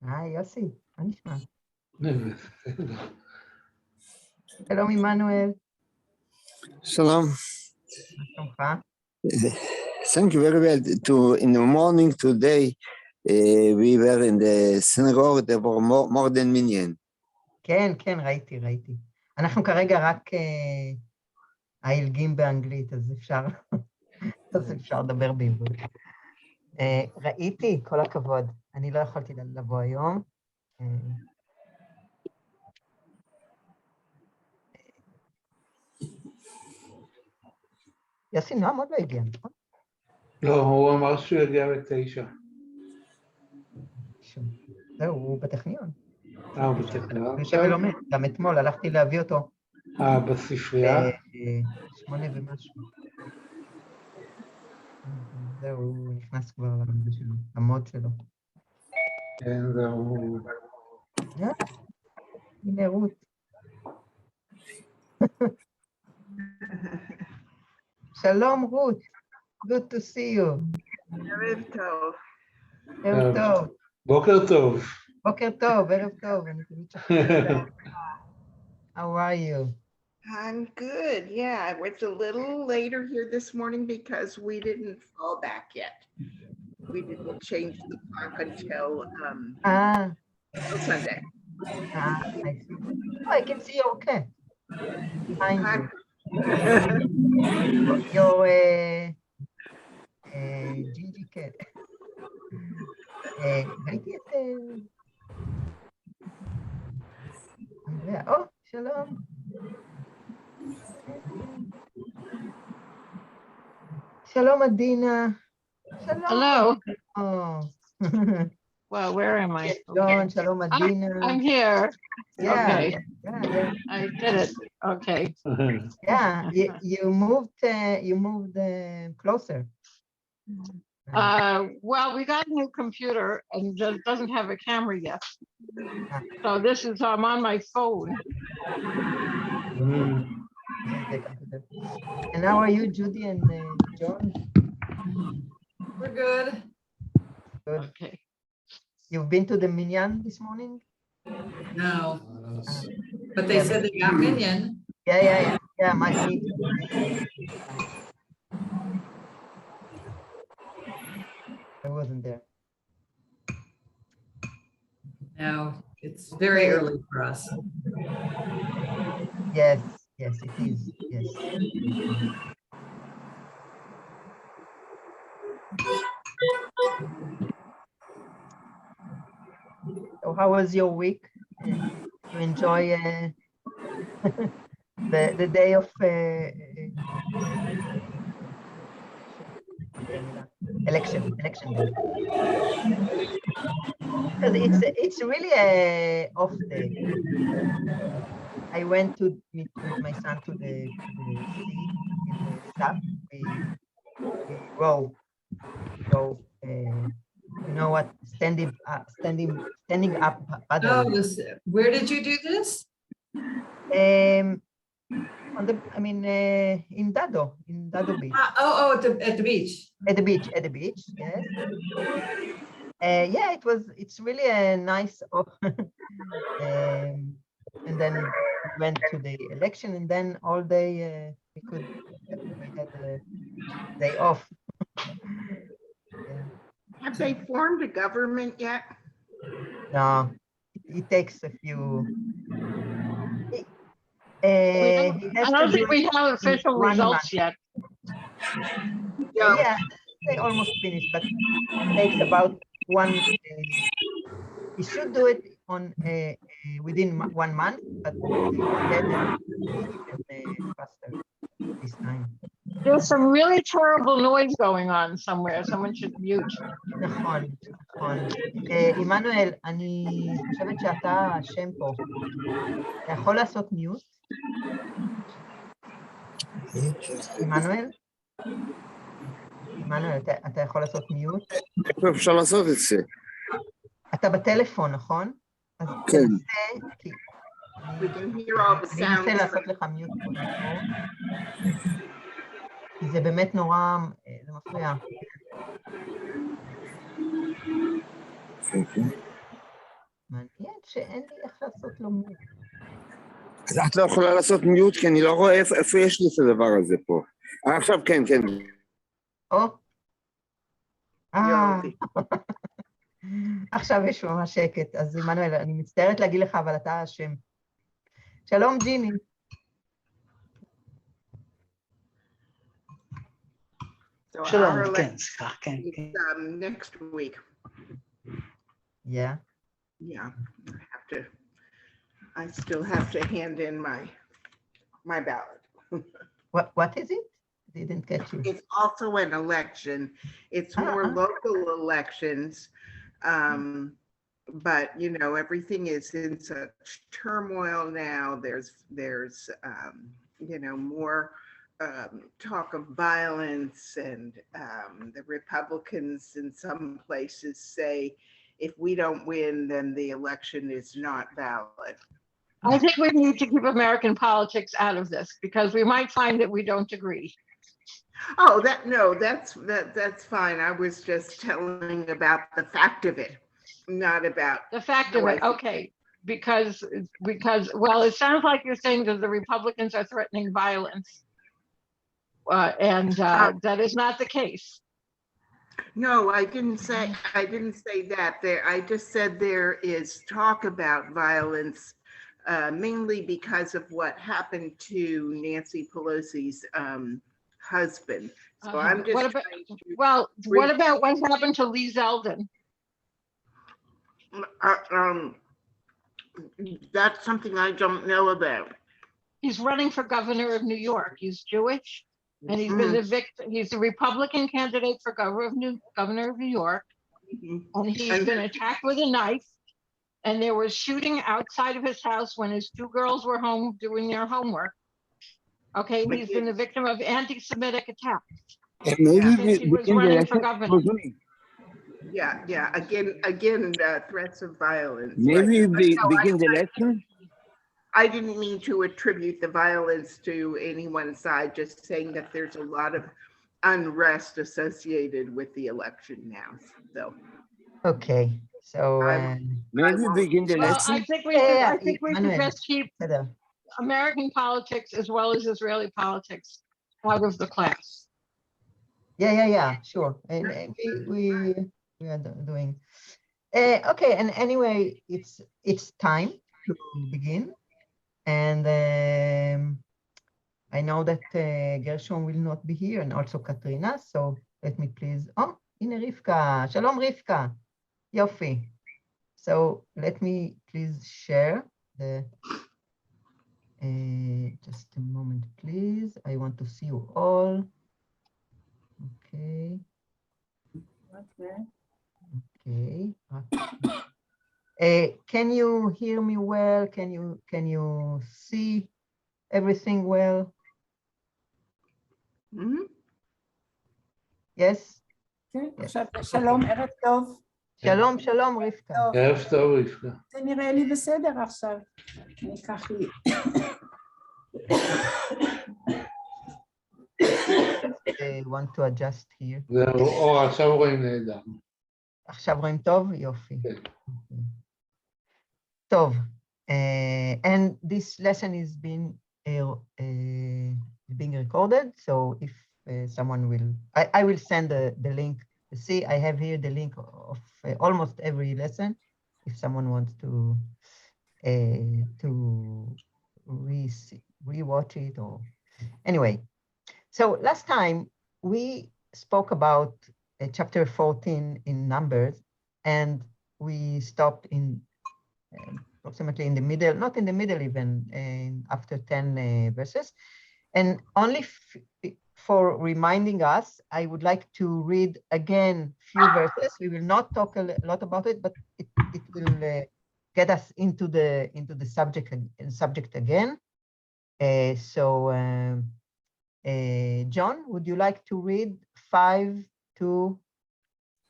יוסי, מה נשמע? שלום עמנואל, Shalom. מה שלומך? Thank you very well. In the morning today, we were in the synagogue. There were more than million. כן, ראיתי. אנחנו כרגע רק הילגים באנגלית, אז אפשר לדבר בעברית. ראיתי, כל הכבוד. אני לא יכולתי לבוא היום. יוסי נועם עוד לא הגיע, נכון? לא, הוא אמר שהוא יגיע ב9. זהו, הוא בטכניון. הוא בטכניון. הוא יושב ולומד, גם אתמול הלכתי להביא אותו. בספרייה? 8 ומשהו. זהו, הוא נכנס כבר למוד שלו. כן, זהו. הנה רות. שלום רות, good to see you. ערב טוב. ערב טוב. בוקר טוב. בוקר טוב, ערב טוב. How are you? I'm good. Yeah, it's a little later here this morning because we didn't fall back yet. We didn't change the park until Sunday. I see. Oh, I can see your cat behind you. Your gingy cat. ראיתי את אנדריה. או, שלום. שלום עדינה. שלום. Hello. Oh. Well, where am I? Shalom Adina. I'm here. Yeah, Okay. Yeah. I did it. Okay. Yeah, you moved closer. Well, we got a new computer and it doesn't have a camera yet. So this is, I'm on my phone. And how are you, Judy and John? We're good. Good. Okay. You've been to the Minyan this morning? No. But they said they got Minyan. Yeah, my meet. I wasn't there. No, it's very early for us. Yes, it is. Yes. So how was your week? You enjoy the day of election day? Because it's really a off day. I went to meet with my son to the sea in the south. We go. You know what? Standing up paddle. Oh, where did you do this? In Dado Beach. At the beach. At the beach, yes. It's really a nice and then we went to the election and then all day we had a day off. Have they formed a government yet? No, it takes a few. I don't think we have official results yet. Yeah, they almost finished, but it takes about one. We should do it on within 1 month, but even faster this time. There's some really terrible noise going on somewhere. Someone should mute. נכון. עמנואל, אני חושבת שאתה השם פה. אתה יכול לעשות מיוט? עמנואל, אתה יכול לעשות מיוט? איפה אפשר לעשות את זה? אתה בטלפון, נכון? כן. We can hear all the אני אנסה sounds. לעשות לך מיוט. כי זה באמת נורא, זה מפריע. מעניין שאין לי איך לעשות לו מות. אז את לא יכולה לעשות מיוט, כי אני לא רואה איפה יש לי את הדבר הזה פה. עכשיו כן, כן. או. יופי. עכשיו יש ממש שקט. אז עמנואל, אני מצטערת להגיד לך, אבל אתה אשם. שלום, ג'יני. So שלום, our כן, election סליחה, כן, is, כן. next week. Yeah. Yeah, I still have to hand in my ballot. What is it? Didn't get you. It's also an election. It's more local elections. But you know, everything is in such turmoil now. There's you know, more talk of violence, and the Republicans in some places say if we don't win, then the election is not valid. I think we need to keep American politics out of this because we might find that we don't agree. Oh, that's fine. I was just telling about the fact of it, not about The fact of it, okay, because, well, it sounds like you're saying that the Republicans are threatening violence. And that is not the case. No, I didn't say that. I just said there is talk about violence, mainly because of what happened to Nancy Pelosi's husband. So I'm just What about what happened to Lee Zeldin? That's something I don't know about. He's running for governor of New York. He's Jewish, and he's been the victim. He's the Republican candidate for governor of New York, and he's been attacked with a knife. And there was shooting outside of his house when his two girls were home doing their homework. Okay, he's been the victim of anti-Semitic attacks. Maybe He was running for governor. Yeah. Again, threats of violence. Maybe Right. begin the election. I didn't mean to attribute the violence to any one side, just saying that there's a lot of unrest associated with the election now. So. Okay. So maybe begin the Well, election. I think we should just keep American politics as well as Israeli politics out of the class. Yeah, sure. And we are doing. Okay, and anyway, it's time to begin. And I know that Gershon will not be here, and also Katrina. So let me please. Oh, הנה רבקה. שלום רבקה. יופי. So let me please share the. Just a moment, please. I want to see you all. Okay. Okay. Can you hear me well? Can you see everything well? Mm-hmm. Yes. Yes. שלום, ערב טוב. שלום רבקה. ערב טוב רבקה. זה נראה לי בסדר עכשיו. אני אקח לי. I want to adjust here. זהו, עכשיו רואים נהדר. עכשיו רואים טוב? יופי. טוב. And this lesson is being recorded, so if someone will, I will send the link. See, I have here the link of almost every lesson. If someone wants to re-watch it, or anyway. So last time we spoke about chapter 14 in Numbers, and we stopped in approximately in the middle, not in the middle even, after 10 verses. And only for reminding us, I would like to read again few verses. We will not talk a lot about it, but it will get us into the subject again. So John, would you like to read 5 to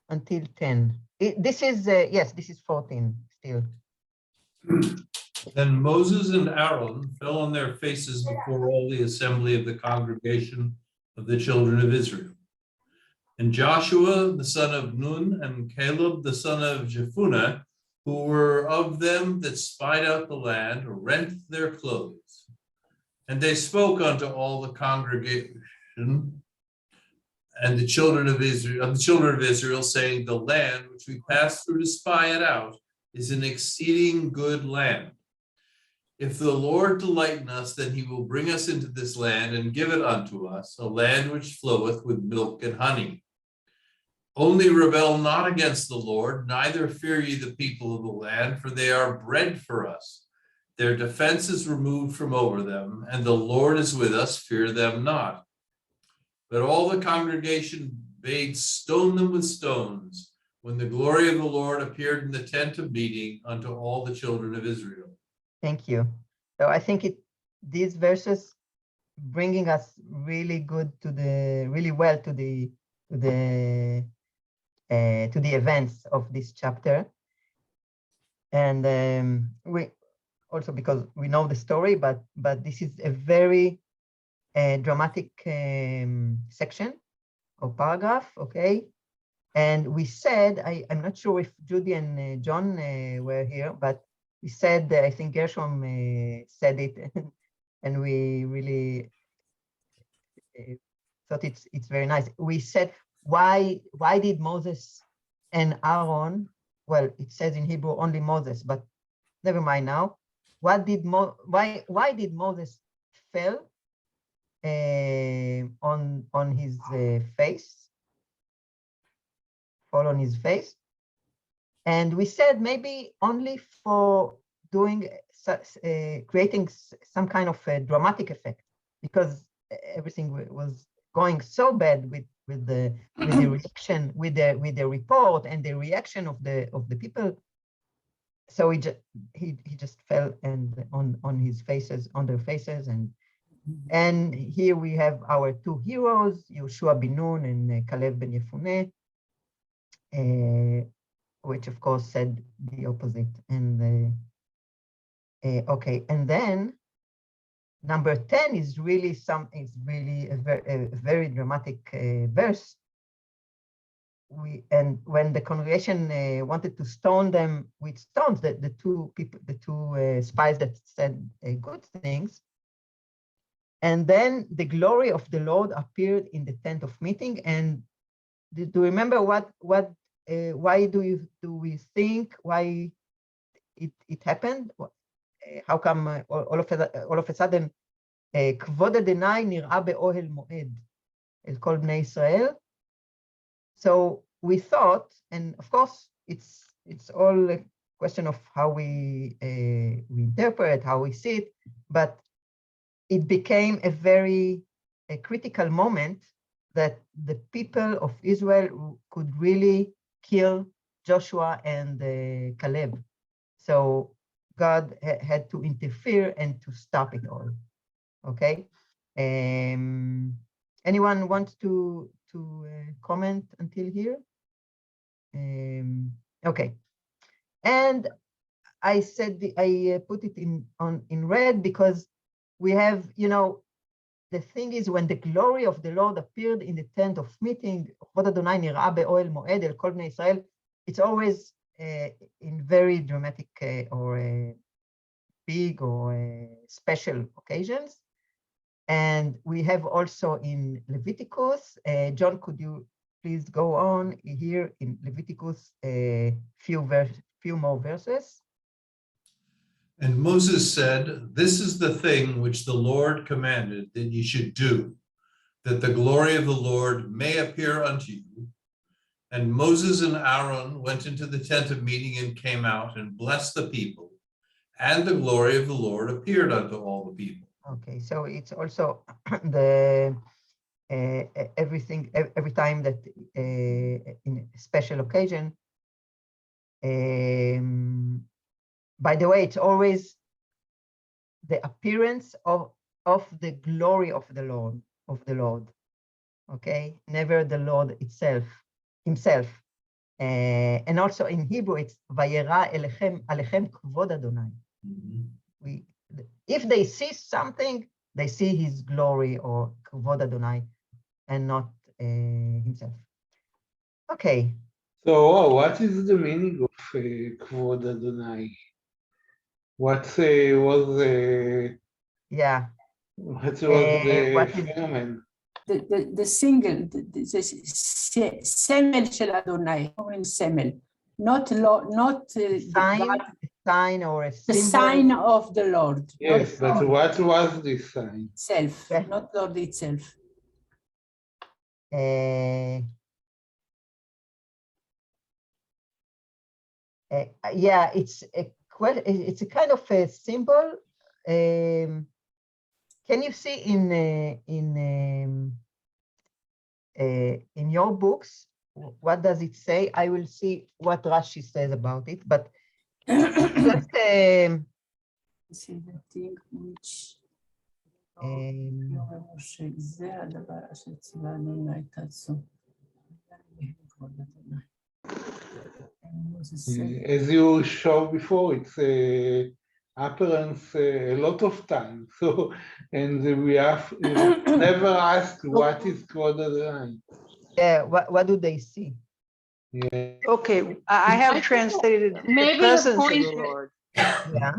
until 10? This is yes, this is 14 still. Then Moses and Aaron fell on their faces before all the assembly of the congregation of the children of Israel. And Joshua, the son of Nun, and Caleb, the son of Jephunneh, who were of them that spied out the land, rent their clothes. And they spoke unto all the congregation and the children of Israel, saying, the land which we passed through to spy it out is an exceeding good land. If the Lord delight in us, then he will bring us into this land and give it unto us, a land which floweth with milk and honey. Only rebel not against the Lord, neither fear ye the people of the land, for they are bread for us. Their defense is removed from over them, and the Lord is with us, fear them not. But all the congregation bade stone them with stones, when the glory of the Lord appeared in the tent of meeting unto all the children of Israel. Thank you. So I think these verses bringing us really well to the events of this chapter, and we also, because we know the story, but this is a very dramatic section or paragraph, okay? And we said, I'm not sure if Judy and John were here, but we said, I think Gershom said it, and we really thought it's very nice. We said, why did Moses and Aaron, well, it says in Hebrew only Moses, but never mind now. Why did Moses fell on his face? Fall on his face? And we said maybe only for creating some kind of a dramatic effect, because everything was going so bad with the reaction, with the report and the reaction of the people. So he just fell and on his faces, on their faces, and here we have our two heroes, Yoshua ben Nun and Caleb ben Yefuneh, which of course said the opposite. And okay, and then number 10 is really a very dramatic verse. And when the congregation wanted to stone them with stones, the two spies that said good things, and then the glory of the Lord appeared in the tent of meeting. And do you remember why do we think why it happened? How come all of a sudden כבוד אדוני נראה באוהל מועד אל כל בני ישראל? So we thought, and of course it's all a question of how we interpret, how we see it, but it became a very critical moment that the people of Israel could really kill Joshua and Caleb. So God had to interfere and to stop it all. Okay. Anyone wants to comment until here? Okay. And I said I put it in red because we have, the thing is, when the glory of the Lord appeared in the tent of meeting, it's always in very dramatic or big or special occasions. And we have also in Leviticus, John, could you please go on here in Leviticus, few more verses? And Moses said, this is the thing which the Lord commanded that ye should do, that the glory of the Lord may appear unto you. And Moses and Aaron went into the tent of meeting and came out and blessed the people. And the glory of the Lord appeared unto all the people. Okay, so it's also the every time that in a special occasion. By the way, it's always the appearance of the glory of the Lord. Okay, never the Lord himself. And also in Hebrew, it's Vayera alechem kvod Adonai. If they see something, they see his glory or kvod Adonai, and not himself. Okay, So, what is the meaning of Kvod Adonai? What was Yeah. what was the What is phenomenon? The single, the סמל של אדוני, אומרים סמל, not sign or a the symbol? sign of the Lord. Yes, but not what was this sign? itself, Yeah. not Lord itself. Yeah, it's a kind of a symbol. Can you see in your books, what does it say? I will see what Rashi says about it, but just See the thing which um, שזה הדבר אשר ציווה אדוני תעשו. As you showed before, it's appearance a lot of time. So, and we have never asked what is Kvod Adonai. yeah, what do they see? Yeah. Okay, I I have think translated the maybe the presence of point the is- Lord. Yeah,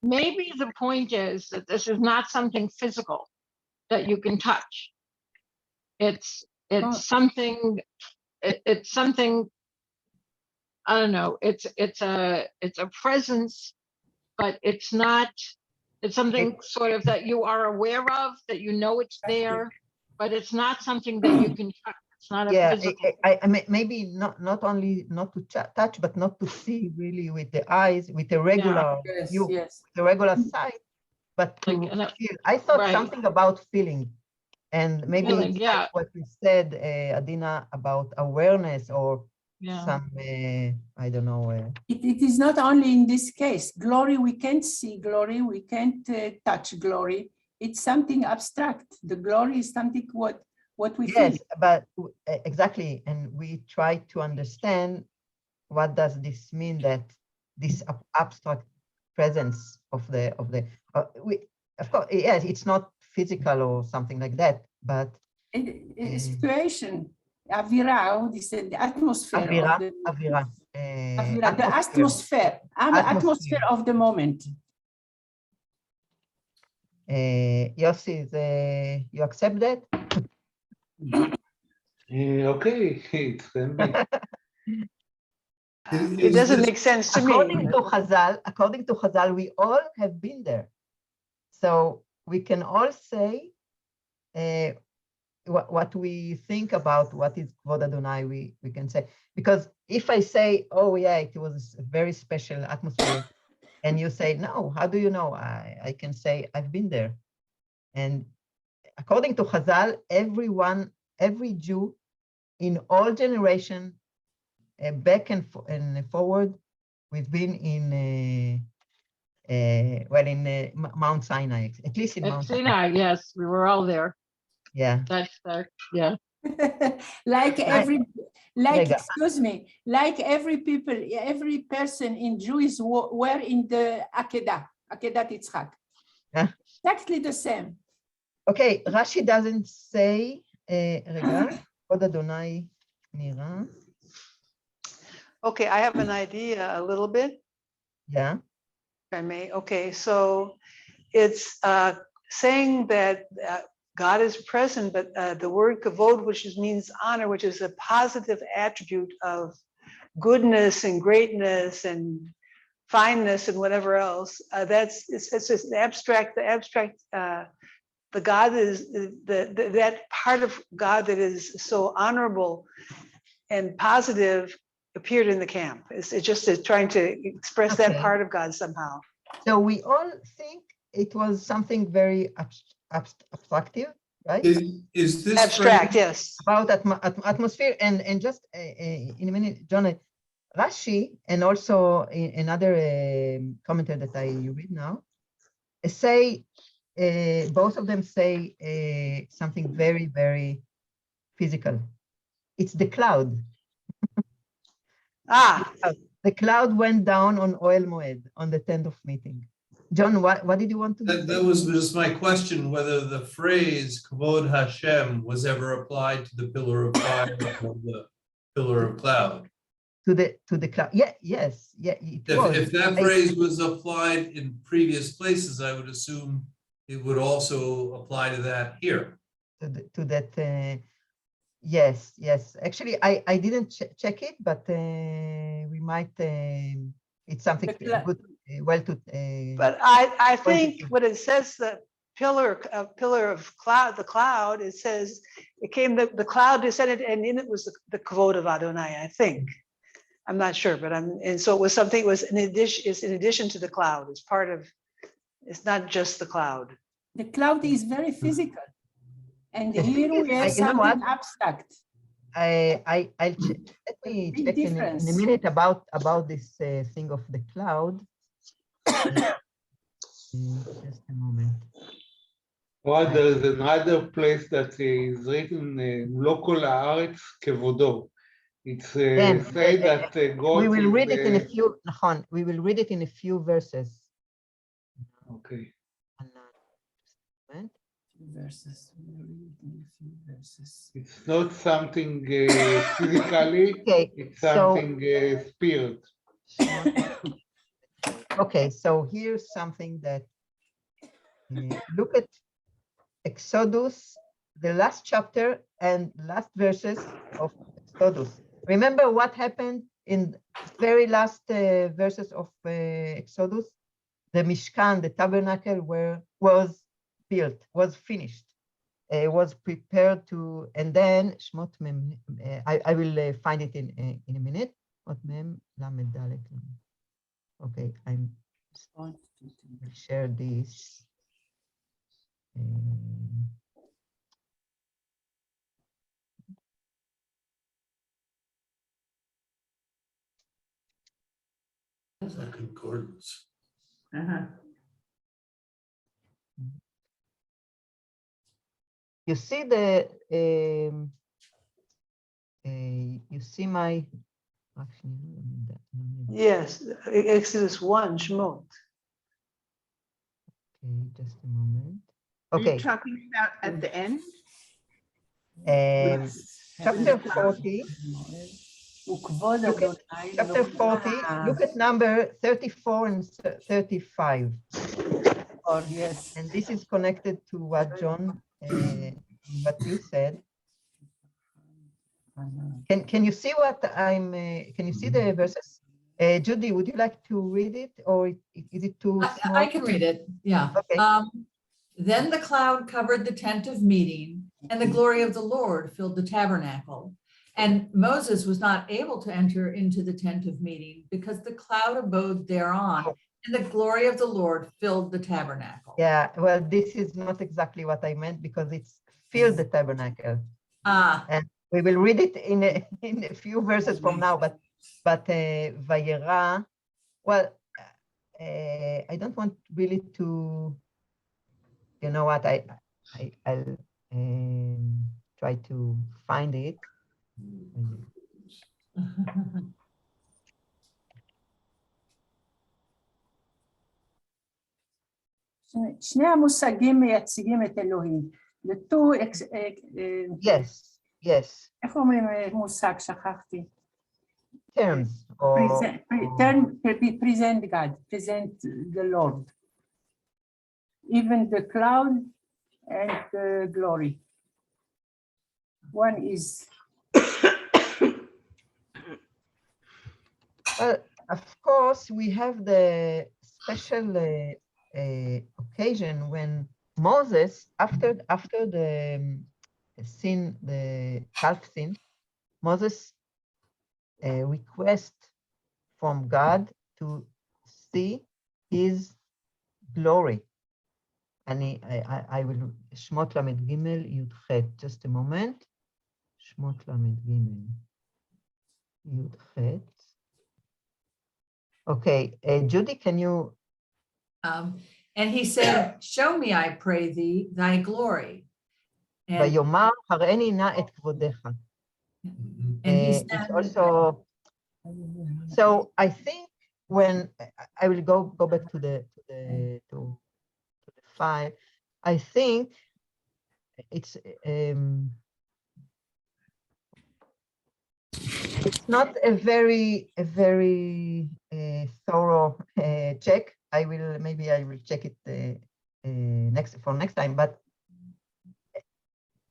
Maybe the point is that this is not something physical that you can touch. It's something, it's something, I don't know, it's a presence, but it's not, it's something sort of that you are aware of, that you know it's there, but it's not something that you can touch. It's not a yeah. physical. Maybe not only not to touch, but not to see really with the eyes, with a regular Yes, view, yes. the regular sight, but to Like, and feel. I thought right. something about feeling, and maybe Feeling, it's yeah. like what you said, Adina, about awareness or Yeah. some, I don't know. It is not only in this case. Glory, we can't see glory, we can't touch glory. It's something abstract. The glory is something what we feel. Yes, but exactly, and we try to understand what does this mean, that this abstract presence of the of course, yes, it's not physical or something like that, but A situation, אווירה, the atmosphere avira, of the avira, אווירה, the atmosphere of the moment. Yossi, you accept that? Okay, it's It doesn't make sense to me. According to Chazal, we all have been there. So we can all say what we think about what is Kvod Adonai, we can say. Because if I say, oh yeah, it was a very special atmosphere, and you say, no, how do you know? I can say, I've been there. And according to Chazal, every Jew in all generation, back and forward, we've been in Mount Sinai, at least in At Mount Sinai. Sinai, yes, we were all there. Yeah. Yeah. Excuse me, like every person in Jews were in the Akedah Yitzchak. Yeah. Exactly the same. Okay, Rashi doesn't say, רגע, עוד אדוני נראה. Okay, I have an idea a little bit, Yeah. if I may. Okay, so it's saying that God is present, but the word kavod, which means honor, which is a positive attribute of goodness and greatness and fineness and whatever else. It's just the abstract. The God is that part of God that is so honorable and positive appeared in the camp. It's just trying to express that Okay. part of God somehow. So we all think it was something very abstractive, right? Is this Abstract, phrase- yes. About atmosphere, and just in a minute, John, Rashi, and also another commentator that I read now, say, both of them say something very, very physical. It's the cloud. The cloud went down on Oel Moed, on the tent of meeting. John, what did you want to say? That was just my question, whether the phrase Kavod Hashem was ever applied to the pillar of fire or the pillar of cloud. To the cloud. Yeah, yes, yeah, it was. If that phrase was applied in previous places, I would assume it would also apply to that here. To that, yes, yes. Actually, I didn't check it, but we might. It's something good. Well, to. But I think what it says, the pillar of cloud, the cloud, it says it came, the cloud descended, and in it was the kavod of Adonai, I think. I'm not sure, but and so it was something, it was in addition, it's in addition to the cloud. It's part of, it's not just the cloud. The cloud is very physical. And The here thing we is, have you know something what? abstract. I'll check. Let me Big check in a difference. minute about this thing of the cloud. Just a moment. Well, there is another place that is written local haaretz kevodo. It's say that God we will is, read it in a few. Nahon, we will read it in a few verses. okay. Verses. It's not something physically, Okay, it's so something spirit. okay, so here's something that look at Exodus, the last chapter and last verses of Exodus. Remember what happened in very last verses of Exodus? The Mishkan, the tabernacle, was built, was finished, was prepared to, and then Shmot Mem. I will find it in a minute. Shmot Mem Lamed Dalet. Okay, I'm share this. It's a concordance. You see the you see my actually Yes, Exodus 1, Shemot. okay, just a moment. Are you Okay, talking about at the end? chapter 40. Look at chapter 40. Look at number 34 and 35. Or yes. And this is connected to what John, what you said. Can you see what I'm? Can you see the verses? Judy, would you like to read it, or is it too small? I can read it. Yeah. Okay. Then the cloud covered the tent of meeting, and the glory of the Lord filled the tabernacle. And Moses was not able to enter into the tent of meeting because the cloud abode thereon, and the glory of the Lord filled the tabernacle. Yeah, well, this is not exactly what I meant because it's filled the tabernacle. And we will read it in a few verses from now, but Vayera, well, I don't want really to, you know what, I'll try to find it. שני המושגים מייצגים את אלוהים. Yes, yes. איך אומרים מושג? שכחתי. Terms. Present God, present the Lord. Even the cloud and the glory. One is. Well, of course, we have the special occasion when Moses, after the sin, the calf sin, Moses request from God to see his glory. And I will, Shmot Lamed Gimel Yud Chet, just a moment. Shmot Lamed Gimel Yud Chet. Okay, Judy, can you? And he said, show me, I pray thee, thy glory. And ויאמר הראני נא את כבודך. It's also, so I think when I will go back to the file, I think it's It's not a very thorough check. Maybe I will check it next time, but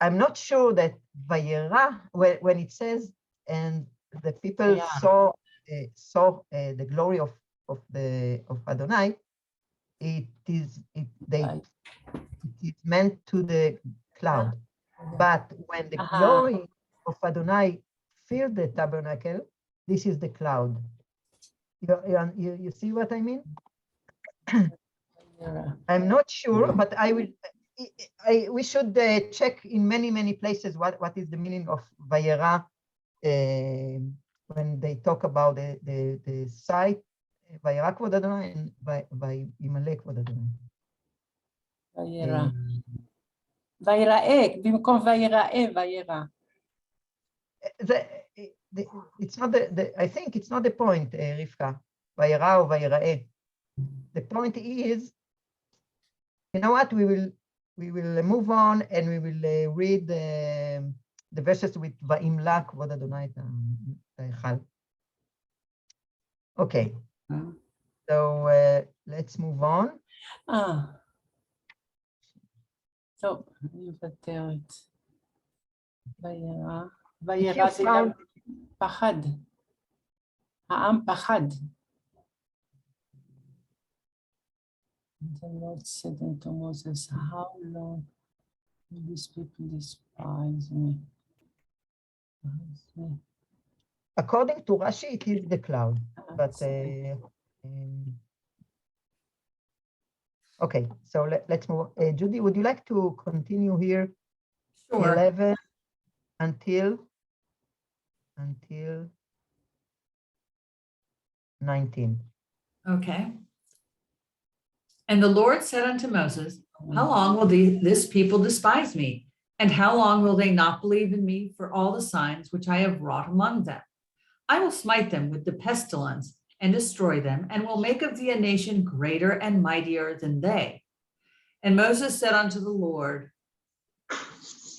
I'm not sure that Vayera, when it says, and the people saw the glory of Adonai, it is meant to the cloud. But when the glory of Adonai filled the tabernacle, this is the cloud. You see what I mean? I'm not sure, but we should check in many places what is the meaning of Vayera when they talk about the site, Vayera Kvod Adonai and Vayimale Kvod Adonai. וירא. ויראה, במקום ויראה, וירא. It's not I think it's not the point, Rivka, Vayera or Vayira'eh. The point is, you know what, we will move on and we will read the verses with Va'imla Kvod Adonai Ta'echal. Okay, so let's move on. טוב, אני מוותרת. וירא. וירא זה גם פחד. העם פחד. The Lord said unto Moses, how long will these people despise me? According to Rashi, it is the cloud, but okay, so let's move. Judy, would you like to continue here? Sure. 11 until 19. Okay. And the Lord said unto Moses, how long will this people despise me? And how long will they not believe in me for all the signs which I have wrought among them? I will smite them with the pestilence and destroy them, and will make of thee a nation greater and mightier than they. And Moses said unto the Lord,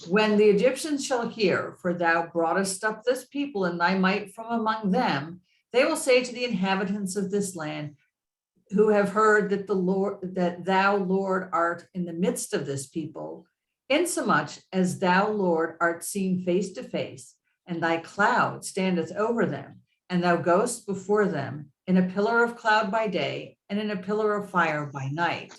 when the Egyptians shall hear, for thou broughtest up this people in thy might from among them, they will say to the inhabitants of this land, who have heard that thou, Lord, art in the midst of this people, insomuch as thou, Lord, art seen face to face, and thy cloud standeth over them, and thou goest before them in a pillar of cloud by day, and in a pillar of fire by night.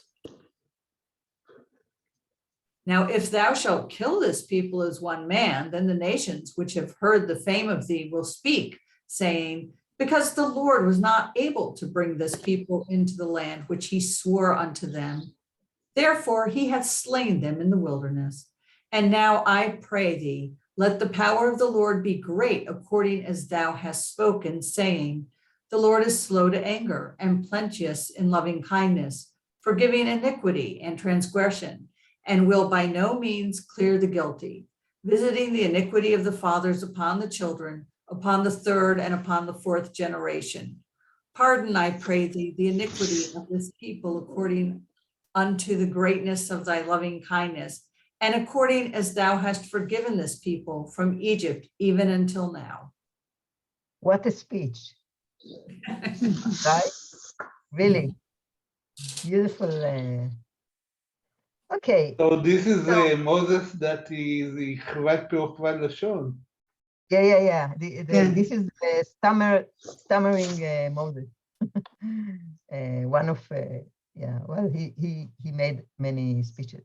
Now, if thou shalt kill this people as one man, then the nations which have heard the fame of thee will speak, saying, because the Lord was not able to bring this people into the land which he swore unto them, therefore he hath slain them in the wilderness. And now I pray thee, let the power of the Lord be great according as thou hast spoken, saying, the Lord is slow to anger and plenteous in loving kindness, forgiving iniquity and transgression, and will by no means clear the guilty, visiting the iniquity of the fathers upon the children, upon the third and upon the fourth generation. Pardon, I pray thee, the iniquity of this people according unto the greatness of thy loving kindness, and according as thou hast forgiven this people from Egypt, even until now. What a speech. Right? Really beautiful. Okay. So this is Moses that is Ichvat Pe'ochvat Lashon. Yeah. This is stammering Moses. One of well, he made many speeches.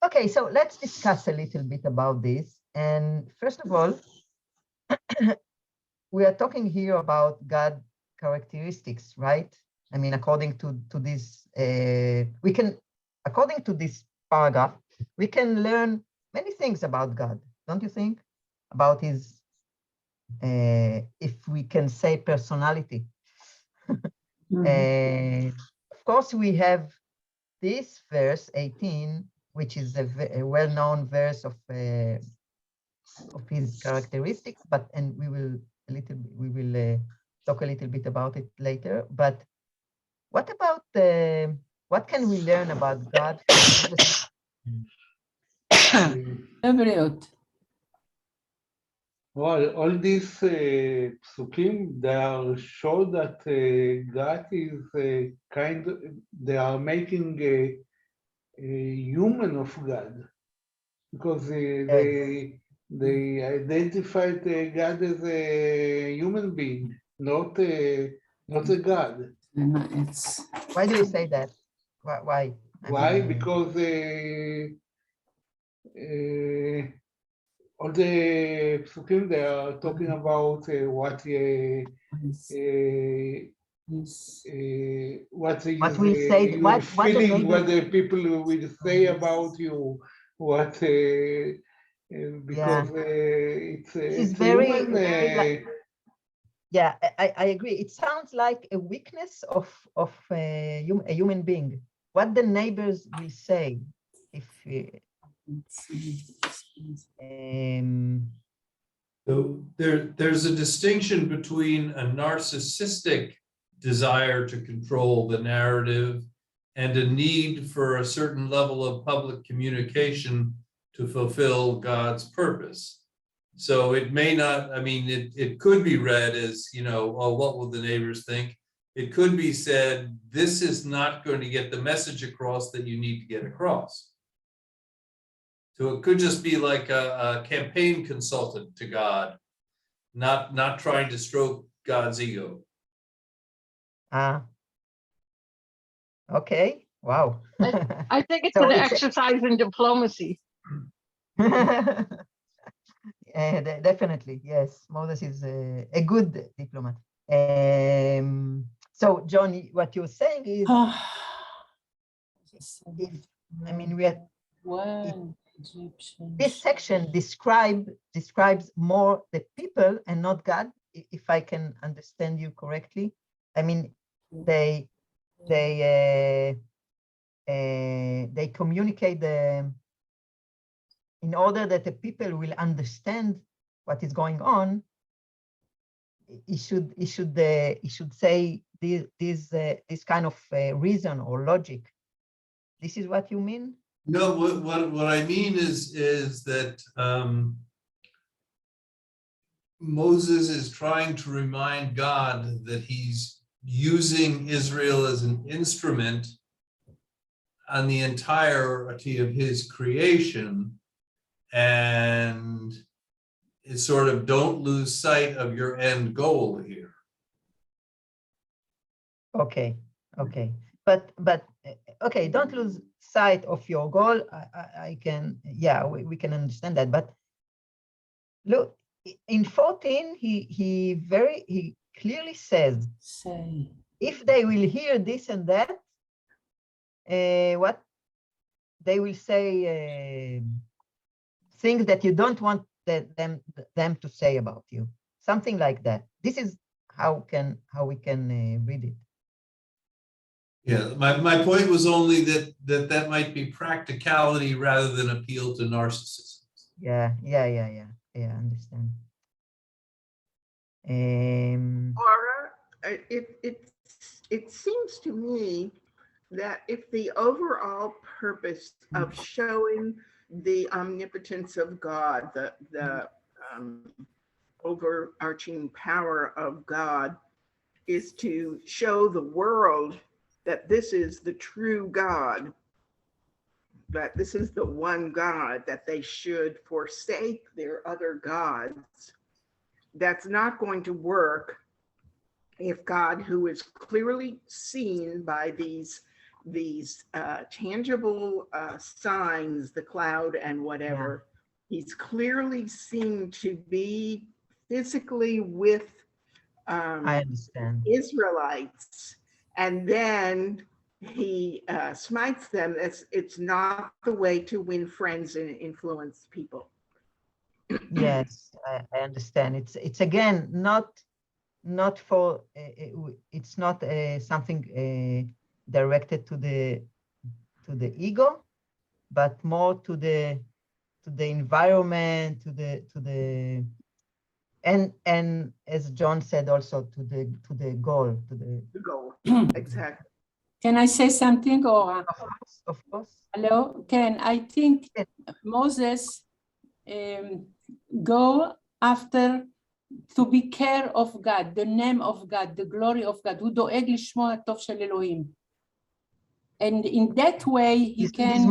Okay, so let's discuss a little bit about this. And first of all, we are talking here about God characteristics, right? I mean, according to this, according to this paragraph, we can learn many things about God, don't you think? About his, if we can say, personality. Of course, we have this verse 18, which is a well-known verse of his characteristics, and we will talk a little bit about it later. But what about what can we learn about God? Well, all these psukim, they are show that God is they are making a human of God, because they identified God as a human being, not a God. Why do you say that? Why? Why? Because all the psukim, they are talking about what What we say, your what the feeling, neighbor, what the people will say about you, what because this is it's a very, human. very yeah, I agree. It sounds like a weakness of a human being. What the neighbors will say if So there's a distinction between a narcissistic desire to control the narrative and a need for a certain level of public communication to fulfill God's purpose. So it may not, I mean, it could be read as, you know, oh, what will the neighbors think? It could be said, this is not going to get the message across that you need to get across. So it could just be like a campaign consultant to God, not trying to stroke God's ego. Okay, wow. I think it's So an it's exercise in diplomacy. definitely, yes. Moses is a good diplomat. So, John, what you're saying is, I mean, this section describes more the people and not God, if I can understand you correctly. I mean, they communicate in order that the people will understand what is going on. He should say this kind of reason or logic. This is what you mean? No, what I mean is that Moses is trying to remind God that he's using Israel as an instrument on the entirety of his creation, and it's sort of don't lose sight of your end goal here. Okay, but okay, don't lose sight of your goal. I can, yeah, we can understand that. But look, in 14, he clearly says, if they will hear this and that, what they will say, things that you don't want them to say about you, something like that. This is how we can read it. Yeah, my point was only that might be practicality rather than appeal to narcissism. Yeah, I understand. Laura, it seems to me that if the overall purpose of showing the omnipotence of God, the overarching power of God, is to show the world that this is the true God, that this is the one God, that they should forsake their other gods, that's not going to work if God, who is clearly seen by these tangible signs, the cloud and whatever, he's clearly seen to be physically with I understand. Israelites, and then he smites them. It's not the way to win friends and influence people. Yes, I understand. It's again not for it's not something directed to the ego, but more to the environment, to the and as John said, also to the goal, The goal. Exactly. Can I say something, or? Of course. Hello, Ken. I think Moses go after to be care of God, the name of God, the glory of God. הוא דואג לשמו הטוב של אלוהים. And in that way, he can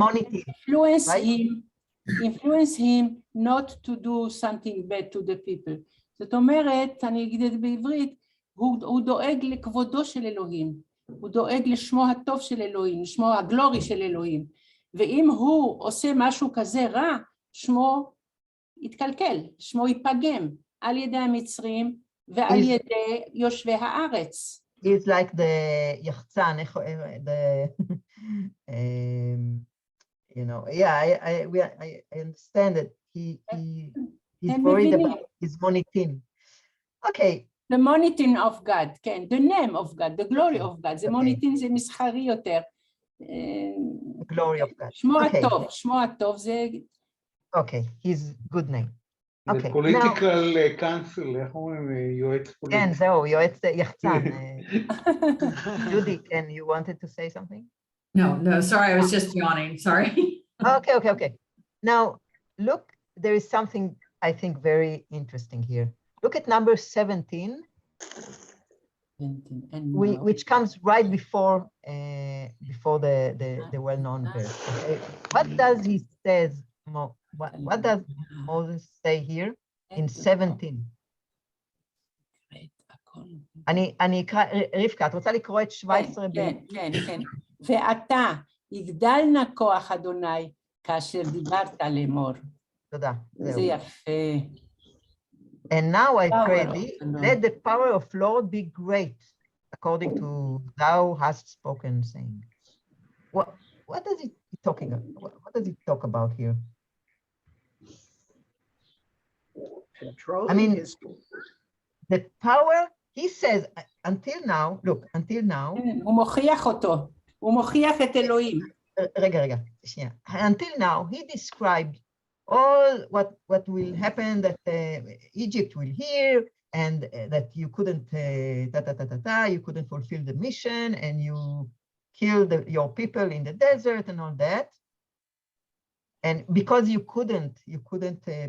influence him not to do something bad to the people. זאת אומרת, אני אגיד את זה בעברית, הוא דואג לכבודו של אלוהים, הוא דואג לשמו הטוב של אלוהים, לשמו הגלורי של אלוהים. ואם הוא עושה משהו כזה רע, שמו יתקלקל, שמו ייפגם על ידי המצרים ועל ידי יושבי הארץ. He's like the יחצן, you know, yeah, I understand that he's worried about his monitin. Okay. The monitin of God, כן, the name of God, the glory of God, זה מוניטין זה מסחרי יותר. Glory of God. שמו הטוב זה... Okay, his good name. The political council, איך אומרים, יועץ פוליטי. כן, זהו, יועץ יחצן. Judy, can you wanted to say something? No, sorry, I was just yawning, sorry. Okay. Now, look, there is something I think very interesting here. Look at number 17, which comes right before the well-known verse. Okay? What does he says? What does Moses say here in 17? אני אקרא, רבקה, את רוצה לקרוא את 17? כן. ואתה יגדל נא כוח אדוני כאשר דיברת לאמור. תודה. זה יפה. And now I pray thee, let the power of Lord be great, according to thou hast spoken, saying. What does he talking about? What does he talk about here? I mean, the power, he says, until now, look, until now. הוא מוכיח אותו, הוא מוכיח את אלוהים. רגע, שנייה. Until now, he described all what will happen, that Egypt will hear, and that you couldn't, you couldn't fulfill the mission, and you killed your people in the desert and all that. And because you couldn't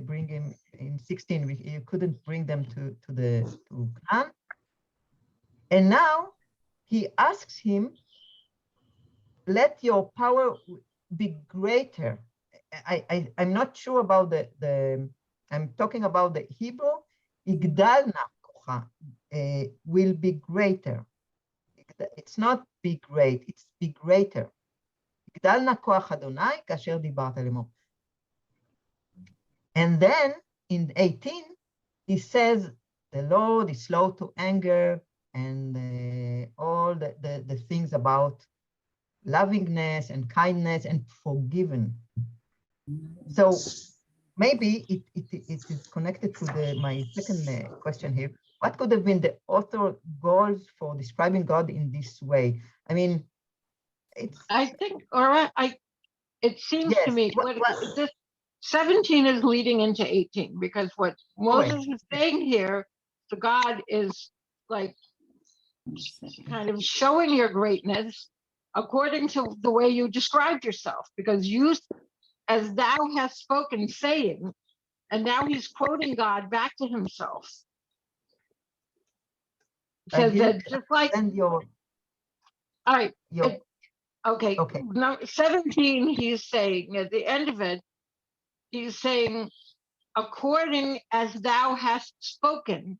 bring him in 16, you couldn't bring them to Canaan. And now he asks him, let your power be greater. I'm not sure about I'm talking about the Hebrew, Igdal na will be greater. It's not be great, it's be greater. Igdal na koach Adonai kasher dibart elemo. And then in 18, he says, the Lord is slow to anger, and all the things about lovingness and kindness and forgiven. So maybe it is connected to my second question here. What could have been the author goals for describing God in this way? I mean, I think, or it seems to me, this 17 is leading into 18, because what Moses is saying here to God is like kind of showing your greatness according to the way you described yourself, because you, as thou hast spoken, saying, and now he's quoting God back to himself. Says that just like, all right, okay. Now 17, he's saying at the end of it, he's saying, according as thou hast spoken,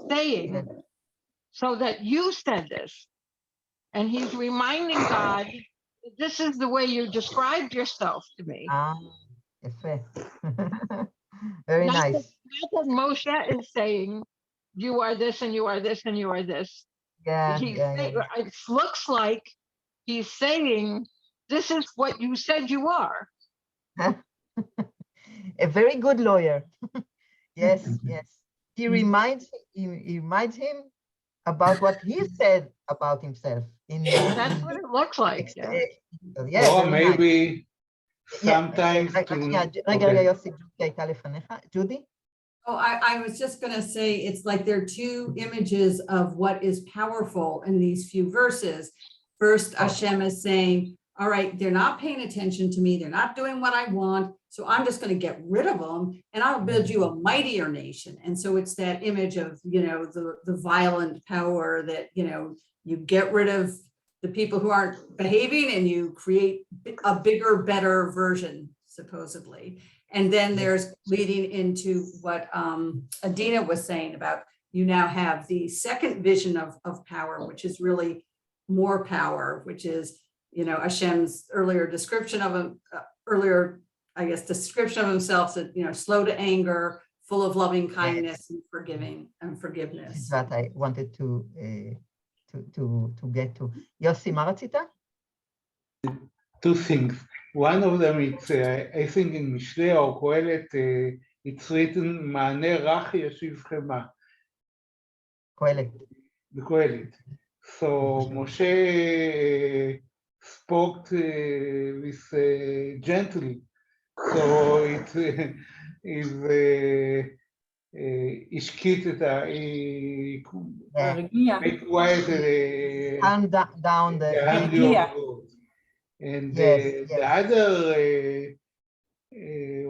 saying, so that you said this. And he's reminding God, this is the way you described yourself to me. Very nice. Not that Moshe is saying, you are this and you are this and you are this. Yeah, it looks like he's saying, this is what you said you are. A very good lawyer. Yes. He reminds him about what he said about himself. That's what it looks like. Yeah, or maybe sometimes. Judy? Oh, I was just going to say, it's like there are two images of what is powerful in these few verses. First, Hashem is saying, all right, they're not paying attention to me. They're not doing what I want. So I'm just going to get rid of them and I'll build you a mightier nation. And so it's that image of, the violent power that, you get rid of the people who aren't behaving and you create a bigger, better version, supposedly. And then there's leading into what Adina was saying about you now have the second vision of power, which is really more power, which is, Hashem's earlier description of him, description of himself that, slow to anger, full of loving kindness and forgiveness. This is what I wanted to get to. Yossi, מה רצית? Two things. One of them, it's, I think in Mishle or Kohelet, it's written, מענה רך ישיב חמה. קהלת. Kohelet. So Moshe spoke with gently. So it is השקיט את make quiet calm down the and the other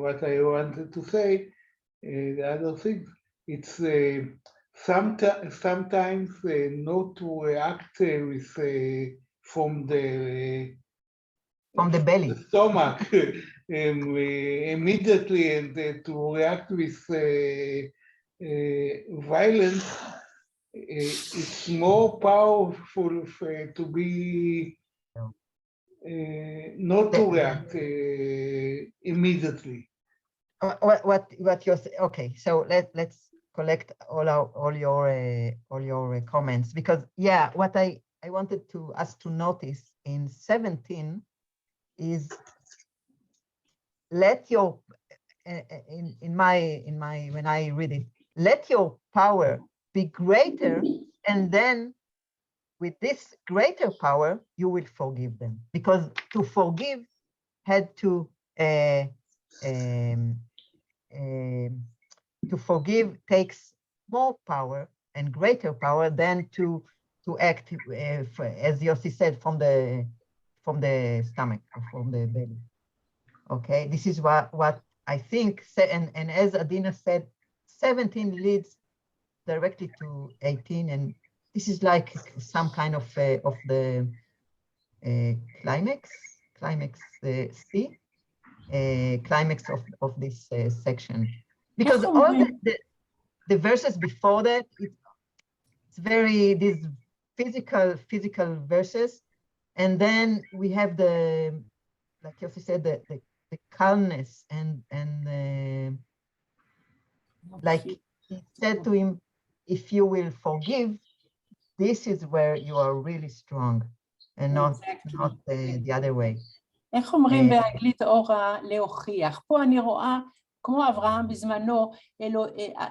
what I wanted to say, the other thing, it's sometimes not to react with from the belly, the stomach immediately, and to react with violence. It's more powerful to be not to react immediately. What you're saying? Okay, so let's collect all your comments, because what I wanted us to notice in 17 is let your in my when I read it, let your power be greater, and then with this greater power you will forgive them, because to forgive had to forgive takes more power and greater power than to act, as Yossi said, from the stomach or from the belly. Okay, this is what I think, and as Adina said, 17 leads directly to 18, and this is like some kind of the climax C, climax of this section, because all the verses before that, it's very these physical verses, and then we have the, like Yossi said, the calmness and like he said to him, if you will forgive, this is where you are really strong, and not the other way. איך אומרים באנגלית אורה להוכיח? פה אני רואה, כמו אברהם בזמנו,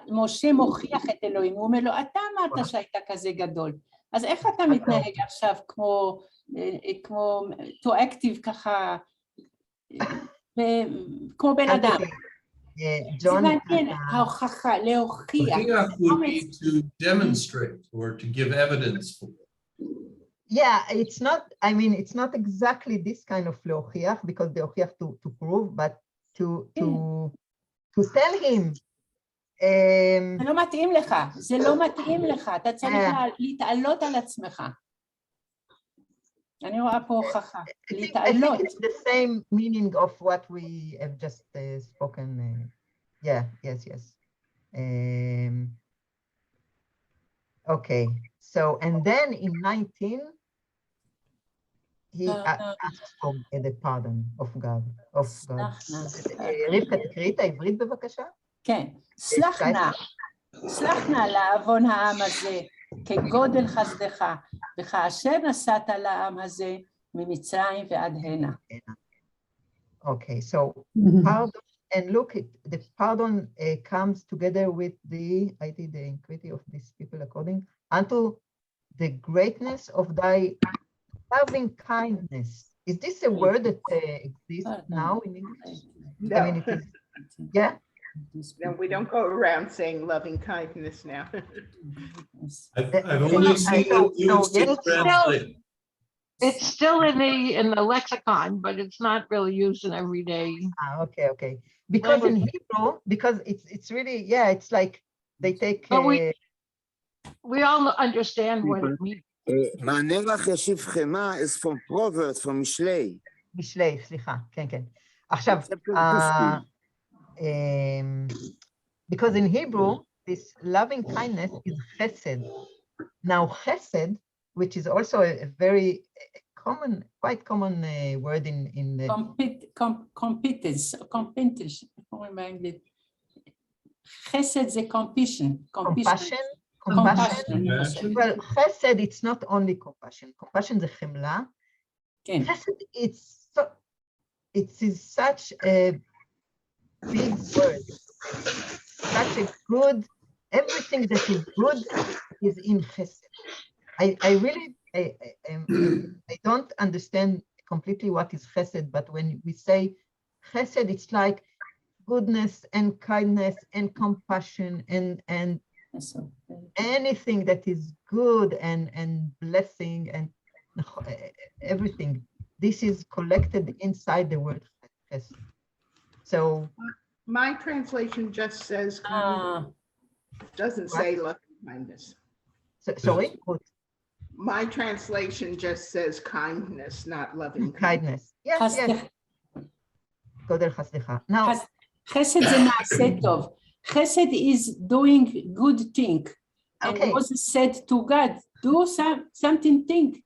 משה מוכיח את אלוהים, הוא אומר לו, אתה אמרת שהיית כזה גדול, אז איך אתה מתנהג עכשיו כמו to-active ככה, כמו בן אדם? זה מעניין, ההוכחה, להוכיח. Hokiach would be to demonstrate or to give evidence for. Yeah, it's not, I mean, it's not exactly this kind of להוכיח, because the הוכיח to prove, but to tell him. זה לא מתאים לך, זה לא מתאים לך, אתה צריך להתעלות על עצמך. אני רואה פה הוכחה, להתעלות. I think it's the same meaning of what we have just spoken. Yes. Okay, so, and then in 19, he asks for the pardon of God. רבקה, תקראי את העברית בבקשה? כן, סלח נא לעוון העם הזה, כגודל חסדך, וכאשר נסעת לעם הזה, ממצרים ועד הנה. Okay, so pardon, and look, the pardon comes together with the iniquity of these people according unto the greatness of thy loving kindness. Is this a word that exists now in English? No. I mean, it is, yeah. No, we don't go around saying loving kindness now. I've only seen it used to translate. It's still in the lexicon, but it's not really used in everyday. Okay. Because in Hebrew, because it's really, yeah, it's like they take. But we all understand what it means. מענה ישיב חמה is from Proverbs, from משלי. משלי, סליחה, כן. עכשיו, because in Hebrew, this loving kindness is chesed. Now, chesed, which is also a very quite common word in the competence. Chesed זה compassion. compassion. Well, chesed, it's not only compassion. Compassion is chemla. Chesed, it is such a big word. Such a good, everything that is good is in chesed. I really don't understand completely what is chesed, but when we say chesed, it's like goodness and kindness and compassion and anything that is good and blessing and everything. This is collected inside the word chesed. So my translation just says kindness. Doesn't say love and kindness. Sorry? My translation just says kindness, not loving kindness. Yes. Now, chesed זה מעשה טוב. Chesed is doing good thing. And Moses said to God, do something thing.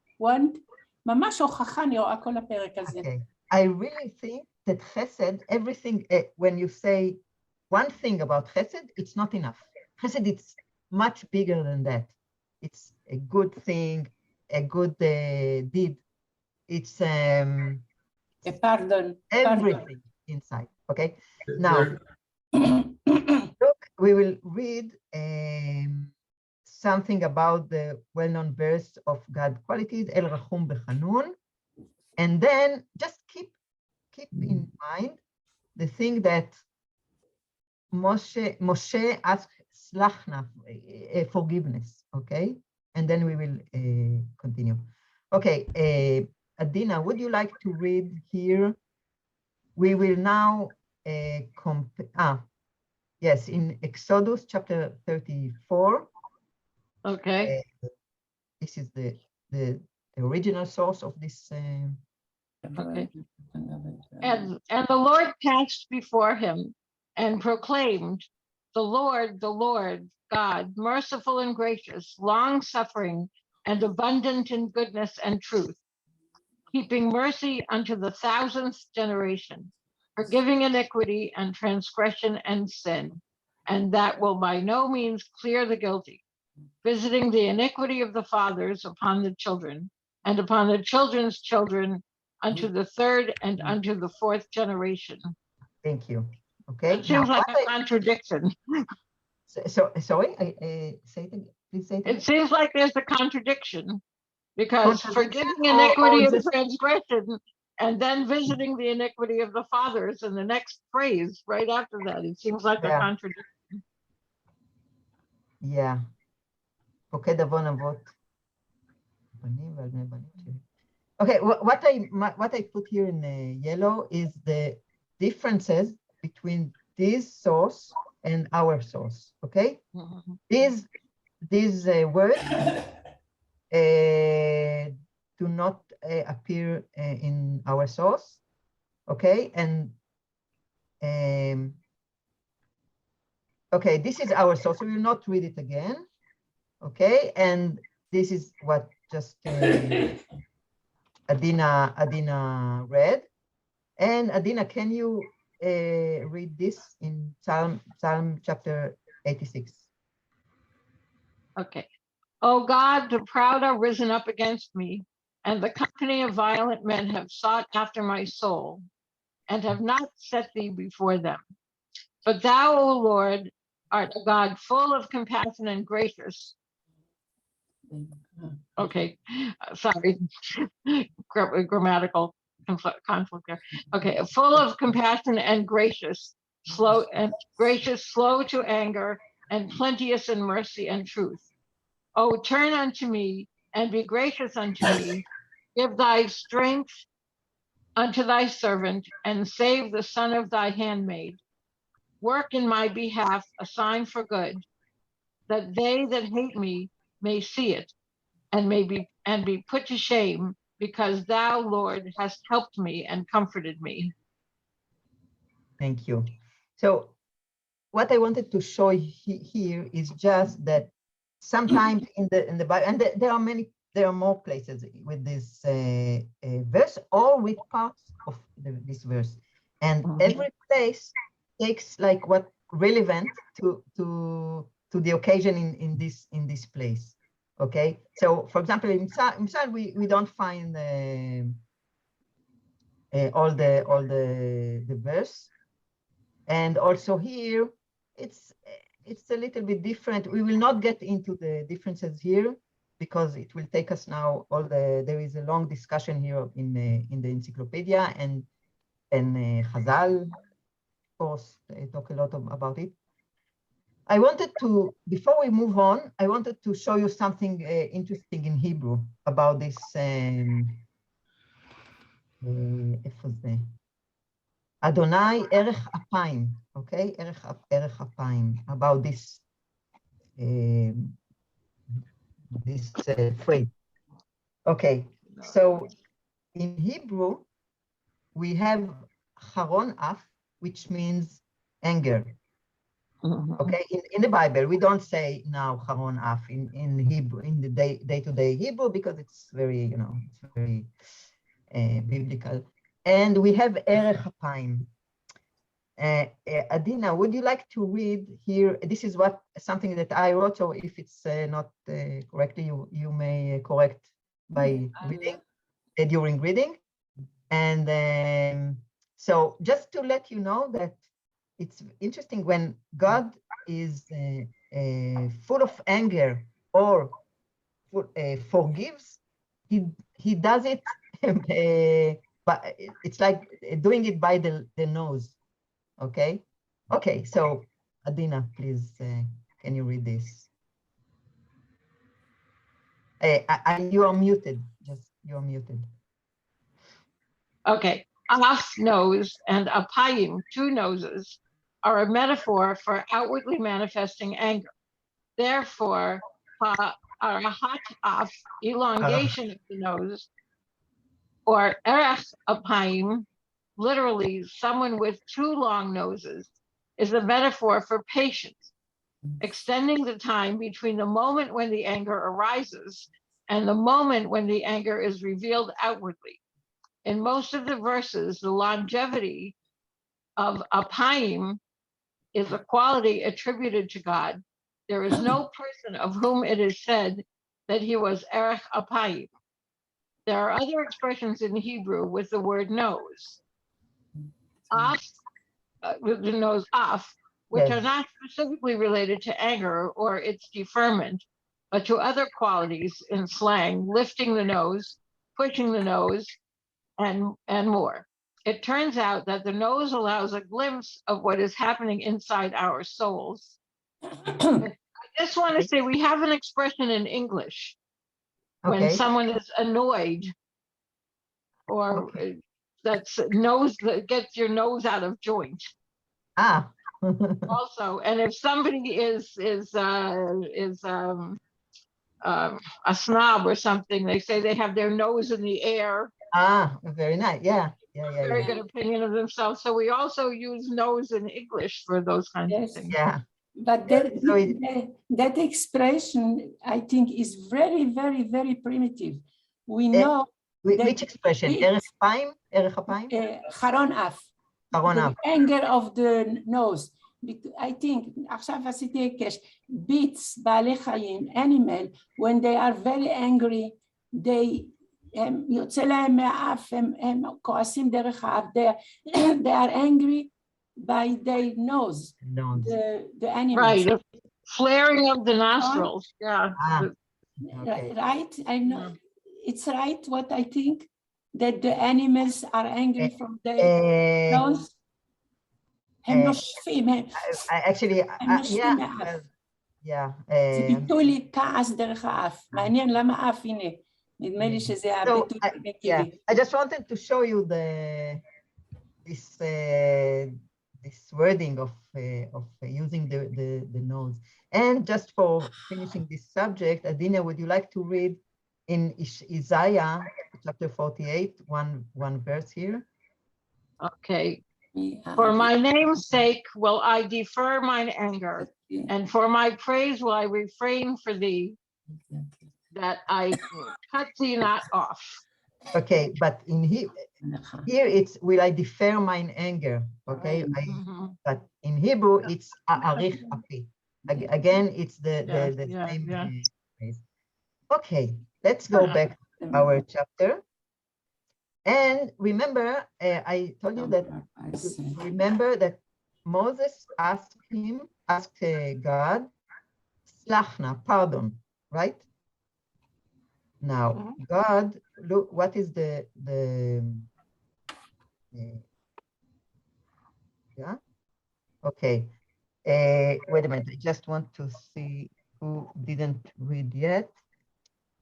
ממש הוכחה אני רואה כל הפרק הזה. I really think that chesed, everything, when you say one thing about chesed, it's not enough. Chesed, it's much bigger than that. It's a good thing, a good deed. It's a pardon. Everything inside. Okay. Now, look, we will read something about the well-known verse of God qualities, El Rachum Bechanun, and then just keep in mind the thing that Moshe asked slachna, forgiveness, okay? And then we will continue. Okay, Adina, would you like to read here? We will now yes, in Exodus chapter 34. Okay. This is the original source of this. Okay. And the Lord passed before him and proclaimed, the Lord, God, merciful and gracious, long-suffering and abundant in goodness and truth, keeping mercy unto the 1,000th generation, forgiving iniquity and transgression and sin, and that will by no means clear the guilty, visiting the iniquity of the fathers upon the children, and upon the children's children, unto the 3rd and unto the 4th generation. Thank you. Okay. It seems like a contradiction. Sorry, say it again. Please say it again. It seems like there's a contradiction, because forgiving iniquity and transgression, and then visiting the iniquity of the fathers in the next phrase right after that. It seems like a contradiction. Yeah. Okay, what I put here in yellow is the differences between this source and our source. Okay, these words do not appear in our source. Okay, and okay, this is our source. We will not read it again. Okay, and this is what just Adina read. And Adina, can you read this in Psalm chapter 86? Okay. O God, the proud are risen up against me, and the company of violent men have sought after my soul, and have not set thee before them. But thou, O Lord, art a God full of compassion and gracious. Okay, sorry, grammatical conflict there. Okay, full of compassion and gracious, slow to anger, and plenteous in mercy and truth. Oh, turn unto me and be gracious unto me. give thy strength unto thy servant, and save the son of thy handmaid. Work in my behalf a sign for good, that they that hate me may see it, and be put to shame, because thou, Lord, hast helped me and comforted me. Thank you. So what I wanted to show here is just that sometimes in the Bible, and there are more places with this verse or with parts of this verse, and every place takes like what relevant to the occasion in this place. Okay, so for example, in Psalm we don't find all the verse, and also here it's a little bit different. We will not get into the differences here because it will take us now there is a long discussion here in the encyclopedia, and Chazal, of course, they talk a lot about it. I wanted to, before we move on, I wanted to show you something interesting in Hebrew about this. Adonai erech apayim, okay? Erech apayim, about this phrase. Okay, so in Hebrew, we have charon af, which means anger. Okay, in the Bible, we don't say now charon af in Hebrew, in the day-to-day Hebrew, because it's very, it's very biblical. And we have erech apayim. Adina, would you like to read here? This is something that I wrote, so if it's not correctly, you may correct by reading, during reading. And so just to let you know that it's interesting when God is full of anger or forgives, he does it, but it's like doing it by the nose. Okay. Okay. So Adina, please, can you read this? You are muted. You are muted. Okay. Af, nose, and apayim, two noses, are a metaphor for outwardly manifesting anger. Therefore, arahat af, elongation of the nose, or erech apayim, literally someone with two long noses, is a metaphor for patience, extending the time between the moment when the anger arises and the moment when the anger is revealed outwardly. In most of the verses, the longevity of apayim is a quality attributed to God. There is no person of whom it is said that he was erech apayim. There are other expressions in Hebrew with the word nose. Af, with the nose af, which are not specifically related to anger or its deferment, but to other qualities in slang, lifting the nose, pushing the nose, and more. It turns out that the nose allows a glimpse of what is happening inside our souls. I just want to say we have an expression in English when someone is annoyed, or that's nose, that gets your nose out of joint. Also, and if somebody is a snob or something, they say they have their nose in the air. Very nice. Yeah. Very good opinion of themselves. So we also use nose in English for those kinds of things. Yeah. But that expression, I think, is very, very, very primitive. We know which expression? Erech apayim? charon af. The anger of the nose. I think, עכשיו עשיתי היקש, beats, בעלי חיים, animal, when they are very angry, הם יוצא להם מהאף, הם כועסים דרך האף, they are angry by their nose, the animals. Right, flaring of the nostrils, yeah. Right, I know, it's right what I think, that the animals are angry from their nose. הם נושפים, מהאף. זה ביטוי לי כעס דרך האף, מעניין למה האף, הנה. נדמה לי שזה So, הביטוי yeah, המקורי. I just wanted to show you this wording of using the nose. And just for finishing this subject, Adina, would you like to read in Isaiah chapter 48, one verse here? Okay. For my name's sake will I defer mine anger, and for my praise will I refrain for thee, that I cut thee not off. Okay, but in here it's will I defer mine anger, okay? But in Hebrew it's a'arich afi. Again, it's the same phrase. Okay, let's go back to our chapter. And remember, I told you that, remember that Moses asked God, slachna, pardon, right? Now, God, look, what is yeah? Okay. Wait a minute, I just want to see who didn't read yet.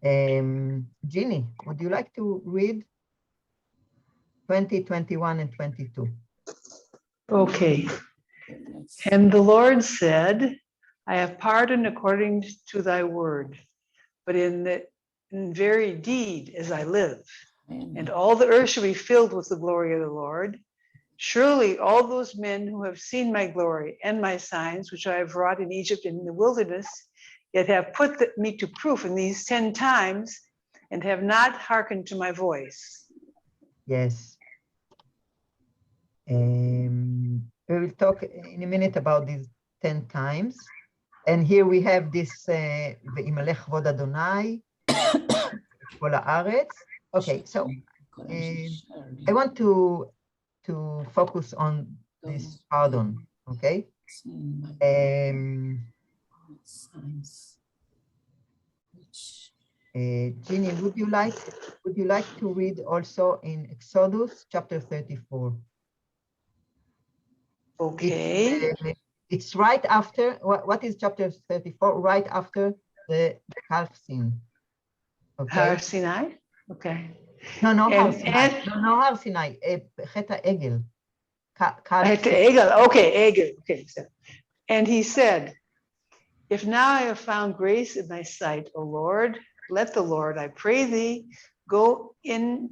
Jeannie, would you like to read 20, 21, and 22? Okay. And the Lord said, I have pardoned according to thy word, but in very deed as I live, and all the earth shall be filled with the glory of the Lord. Surely all those men who have seen my glory and my signs, which I have wrought in Egypt and in the wilderness, yet have put me to proof in these 10 times, and have not hearkened to my voice. Yes. We will talk in a minute about these 10 times. And here we have this Ve'imalech Vod Adonai, Kol haaretz. Okay, so I want to focus on this pardon, okay? Jeannie, would you like to read also in Exodus chapter 34? Okay. It's right after, what is chapter 34? Right after the calf sin. Okay. Har Sinai? Okay. No, Har And- Sinai. No, Har Sinai. Chet HaEgel. Egel. Okay, Egel. Okay. And he said, if now I have found grace in thy sight, O Lord, let the Lord, I pray thee, go in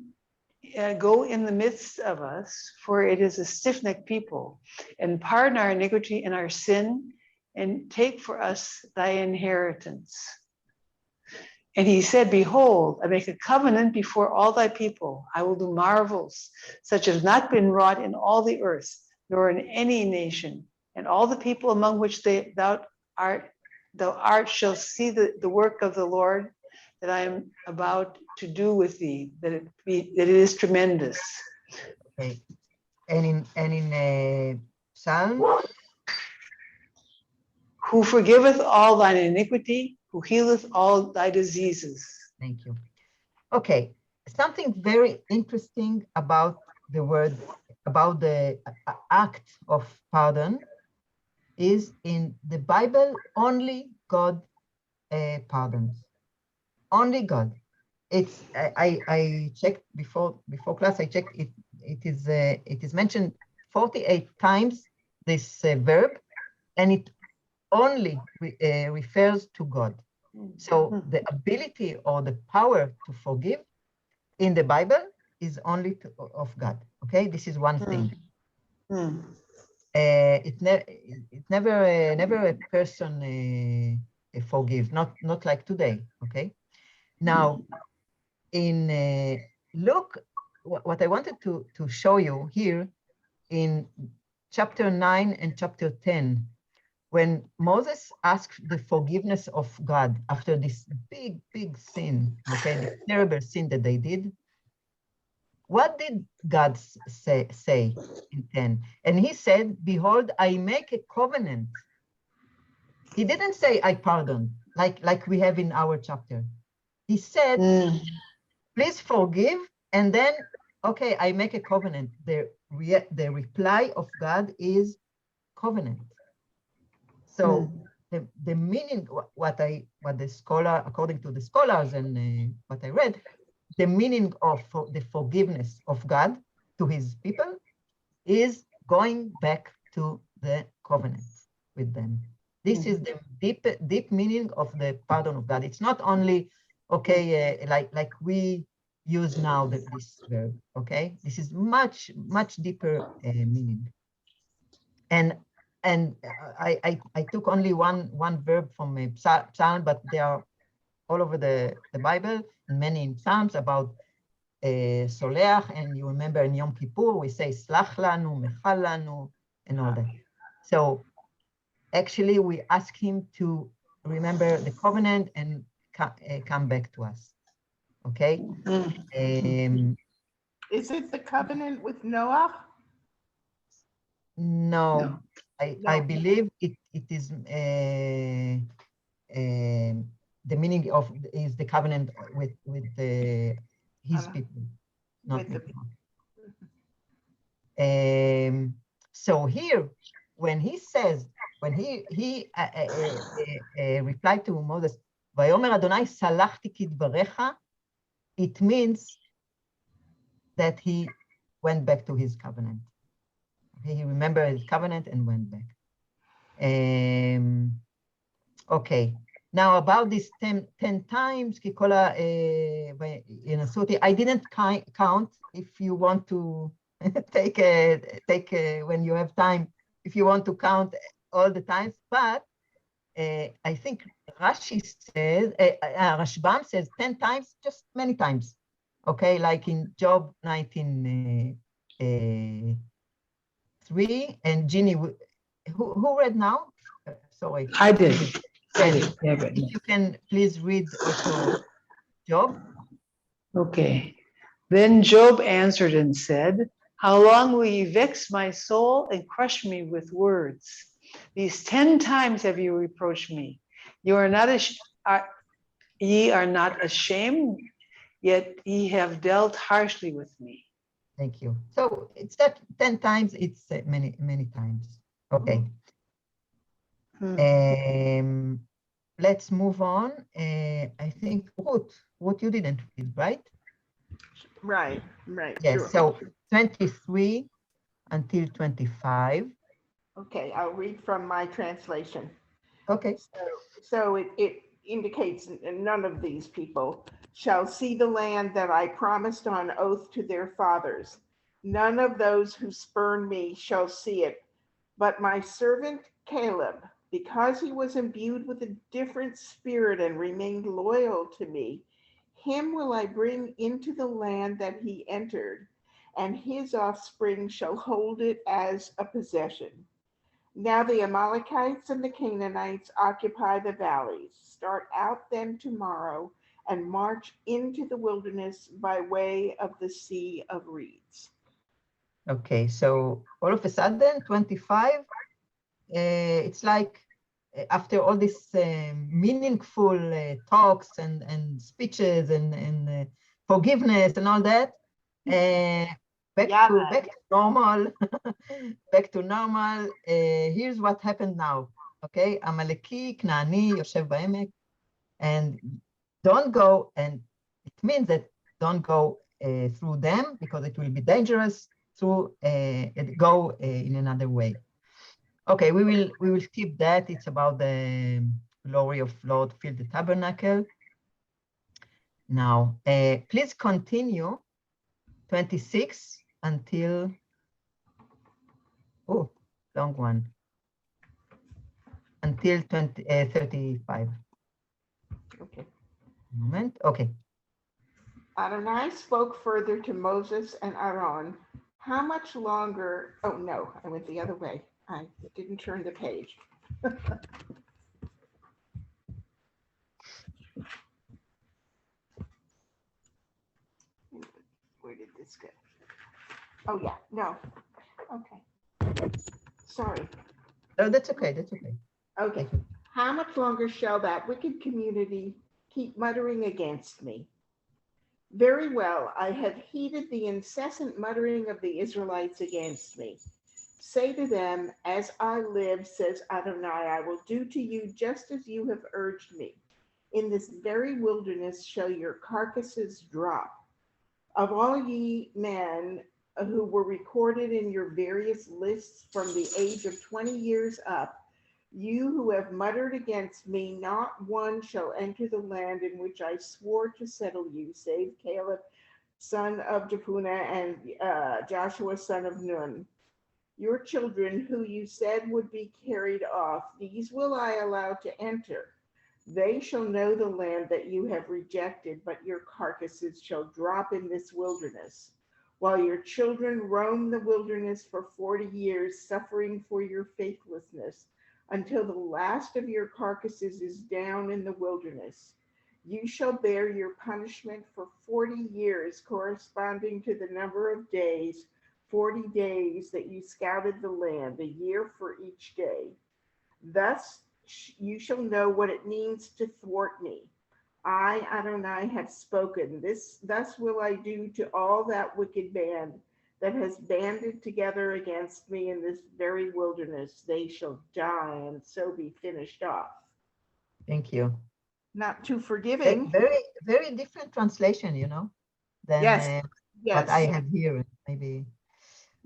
the midst of us, for it is a stiff-necked people, and pardon our iniquity and our sin, and take for us thy inheritance. And he said, behold, I make a covenant before all thy people. I will do marvels, such as not been wrought in all the earth, nor in any nation. And all the people among which thou art shall see the work of the Lord that I am about to do with thee, that it is tremendous. Okay. And in Psalm, who forgiveth all thine iniquity, who healeth all thy diseases. Thank you. Okay, something very interesting about the word, about the act of pardon is in the Bible, only God pardons. Only God. It's I checked before class. I checked it. It is mentioned 48 times, this verb, and it only refers to God. So the ability or the power to forgive in the Bible is only of God. Okay, this is one thing. It never a person forgive, not like today. Okay, now in look what I wanted to show you here in chapter 9 and chapter 10. When Moses asked the forgiveness of God after this big sin, okay, the terrible sin that they did, what did God say in 10? And he said, behold, I make a covenant. He didn't say, I pardon, like we have in our chapter. He said, please forgive, and then, okay, I make a covenant. The reply of God is covenant. So the meaning, what the scholar, according to the scholars and what I read, the meaning of the forgiveness of God to his people is going back to the covenant with them. This is the deep meaning of the pardon of God. It's not only, okay, like we use now this verb, okay? This is much deeper meaning. And I took only one verb from a psalm, but they are all over the Bible, and many in Psalms about Soleach, and you remember in Yom Kippur, we say Slach lanu, Mechal lanu, and all that. So actually, we ask him to remember the covenant and come back to us. Okay? Is it the covenant with Noah? No, I believe it is the meaning of is the covenant with his people, not with him. So here, when he says, when he replied to Moses, "Vayomer Adonai salachti kidvarecha," it means that he went back to his covenant. Okay, he remembered his covenant and went back. Okay. Now about this 10 times, I didn't count. If you want to take when you have time, if you want to count all the times, but I think Rashi says, Rashbam says 10 times, just many times. Okay, like in Job 19:3, and Ginny, who read now? Sorry. I did. If you can please read also Job. Okay. Then Job answered and said, "How long will ye vex my soul and crush me with words? These 10 times have you reproached me. You are not ye are not ashamed, yet ye have dealt harshly with me." Thank you. So it's that 10 times, it's many times. Okay. Let's move on. I think Ruth, you didn't read, right? Right. Yes, Sure. so 23 until 25. Okay, I'll read from my translation. Okay. So it indicates none of these people shall see the land that I promised on oath to their fathers. None of those who spurn me shall see it, but my servant Caleb, because he was imbued with a different spirit and remained loyal to me, him will I bring into the land that he entered, and his offspring shall hold it as a possession. Now the Amalekites and the Canaanites occupy the valleys. Start out then tomorrow and march into the wilderness by way of the Sea of Reeds. Okay, so all of a sudden, 25, it's like after all this meaningful talks and speeches and forgiveness and all that, back to normal. Back to normal. Here's what happened now. Okay, Amaleki, Knaani, Yoshev Ba'emek, and don't go, and it means that don't go through them because it will be dangerous to go in another way. Okay, we will skip that. It's about the glory of Lord fill the tabernacle. Now, please continue 26 until, oh, long one, until 35. Okay. Moment. Okay. Adonai spoke further to Moses and Aaron. How much longer? Oh no, I went the other way. I didn't turn the page. Where did this go? Oh yeah, no. Okay. Sorry. Oh, that's okay. That's okay. Okay. How much longer shall that wicked community keep muttering against me? Very well, I have heeded the incessant muttering of the Israelites against me. Say to them, as I live, says Adonai, I will do to you just as you have urged me. In this very wilderness shall your carcasses drop. Of all ye men who were recorded in your various lists from the age of 20 years up, you who have muttered against me, not one shall enter the land in which I swore to settle you, save Caleb, son of Jephunneh, and Joshua, son of Nun. Your children, who you said would be carried off, these will I allow to enter. They shall know the land that you have rejected, but your carcasses shall drop in this wilderness. While your children roam the wilderness for 40 years, suffering for your faithlessness, until the last of your carcasses is down in the wilderness. You shall bear your punishment for 40 years, corresponding to the number of days, 40 days that you scouted the land, a year for each day. Thus you shall know what it means to thwart me. I, Adonai, have spoken. Thus will I do to all that wicked band that has banded together against me in this very wilderness. They shall die and so be finished off. Thank you. Not too forgiving. Very, very different translation, you know, than Yes. what I have here. Maybe.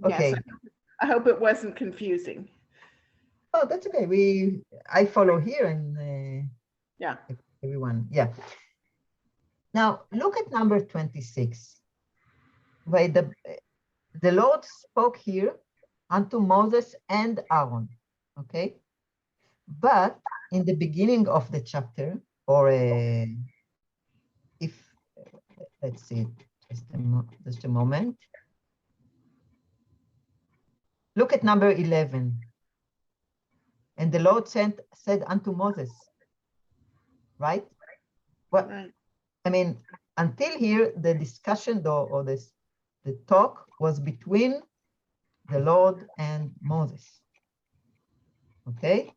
Okay. Yes, I hope it wasn't confusing. Oh, that's okay. I follow here and yeah, everyone. Yeah. Now look at number 26. Where the Lord spoke here unto Moses and Aaron. Okay. But in the beginning of the chapter, or if let's see, just a moment. Look at number 11. And the Lord said unto Moses, right? Well, right. I mean, until here, the discussion or the talk was between the Lord and Moses. Okay?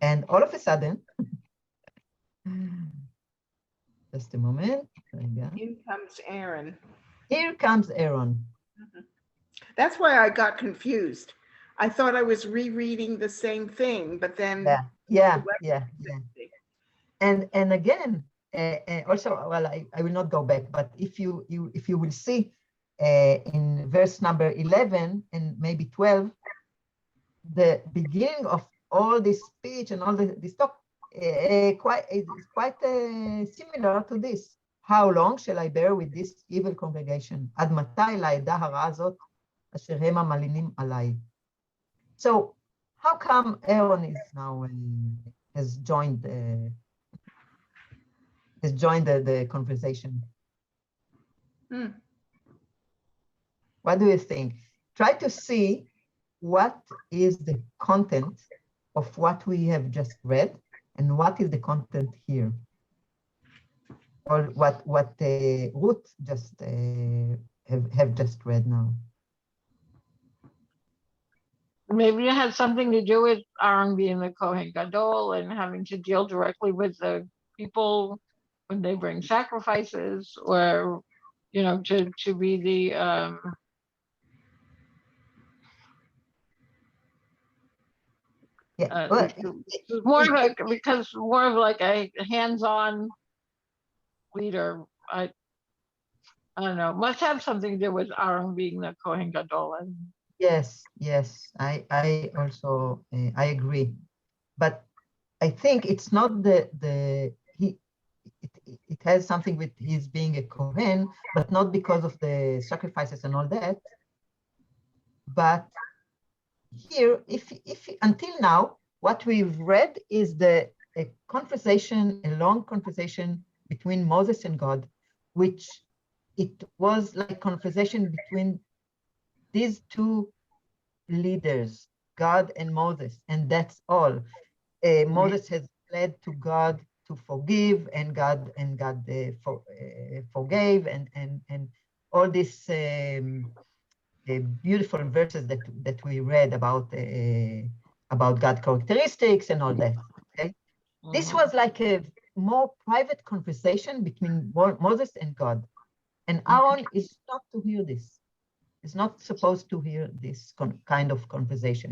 And all of a sudden, just a moment. In comes Aaron. Here comes Aaron. Mm-hmm. That's why I got confused. I thought I was rereading the same thing, but then yeah. And again, also, well, I will not go back, but if you will see in verse number 11 and maybe 12, the beginning of all this speech and all this talk is quite similar to this. How long shall I bear with this evil congregation? Ad matai la'edah hara hazot asher hema malinim alai. So how come Aaron is now has joined the conversation? What do you think? Try to see what is the content of what we have just read and what is the content here, or what Ruth just have just read now. Maybe it has something to do with Aaron being the Kohen Gadol and having to deal directly with the people when they bring sacrifices, or, you know, to be the more of like a hands-on leader. I don't know. Must have something to do with Aaron being the Kohen Gadol. Yes, I also I agree, but I think it's not it has something with his being a Kohen, but not because of the sacrifices and all that. But here, if until now, what we've read is a long conversation between Moses and God, which it was like conversation between these two leaders, God and Moses, and that's all. Moses has pled to God to forgive, and God forgave, and all these beautiful verses that we read about God characteristics and all that. Okay, this was like a more private conversation between Moses and God, and Aaron is shocked to hear this. is not supposed to hear this kind of conversation.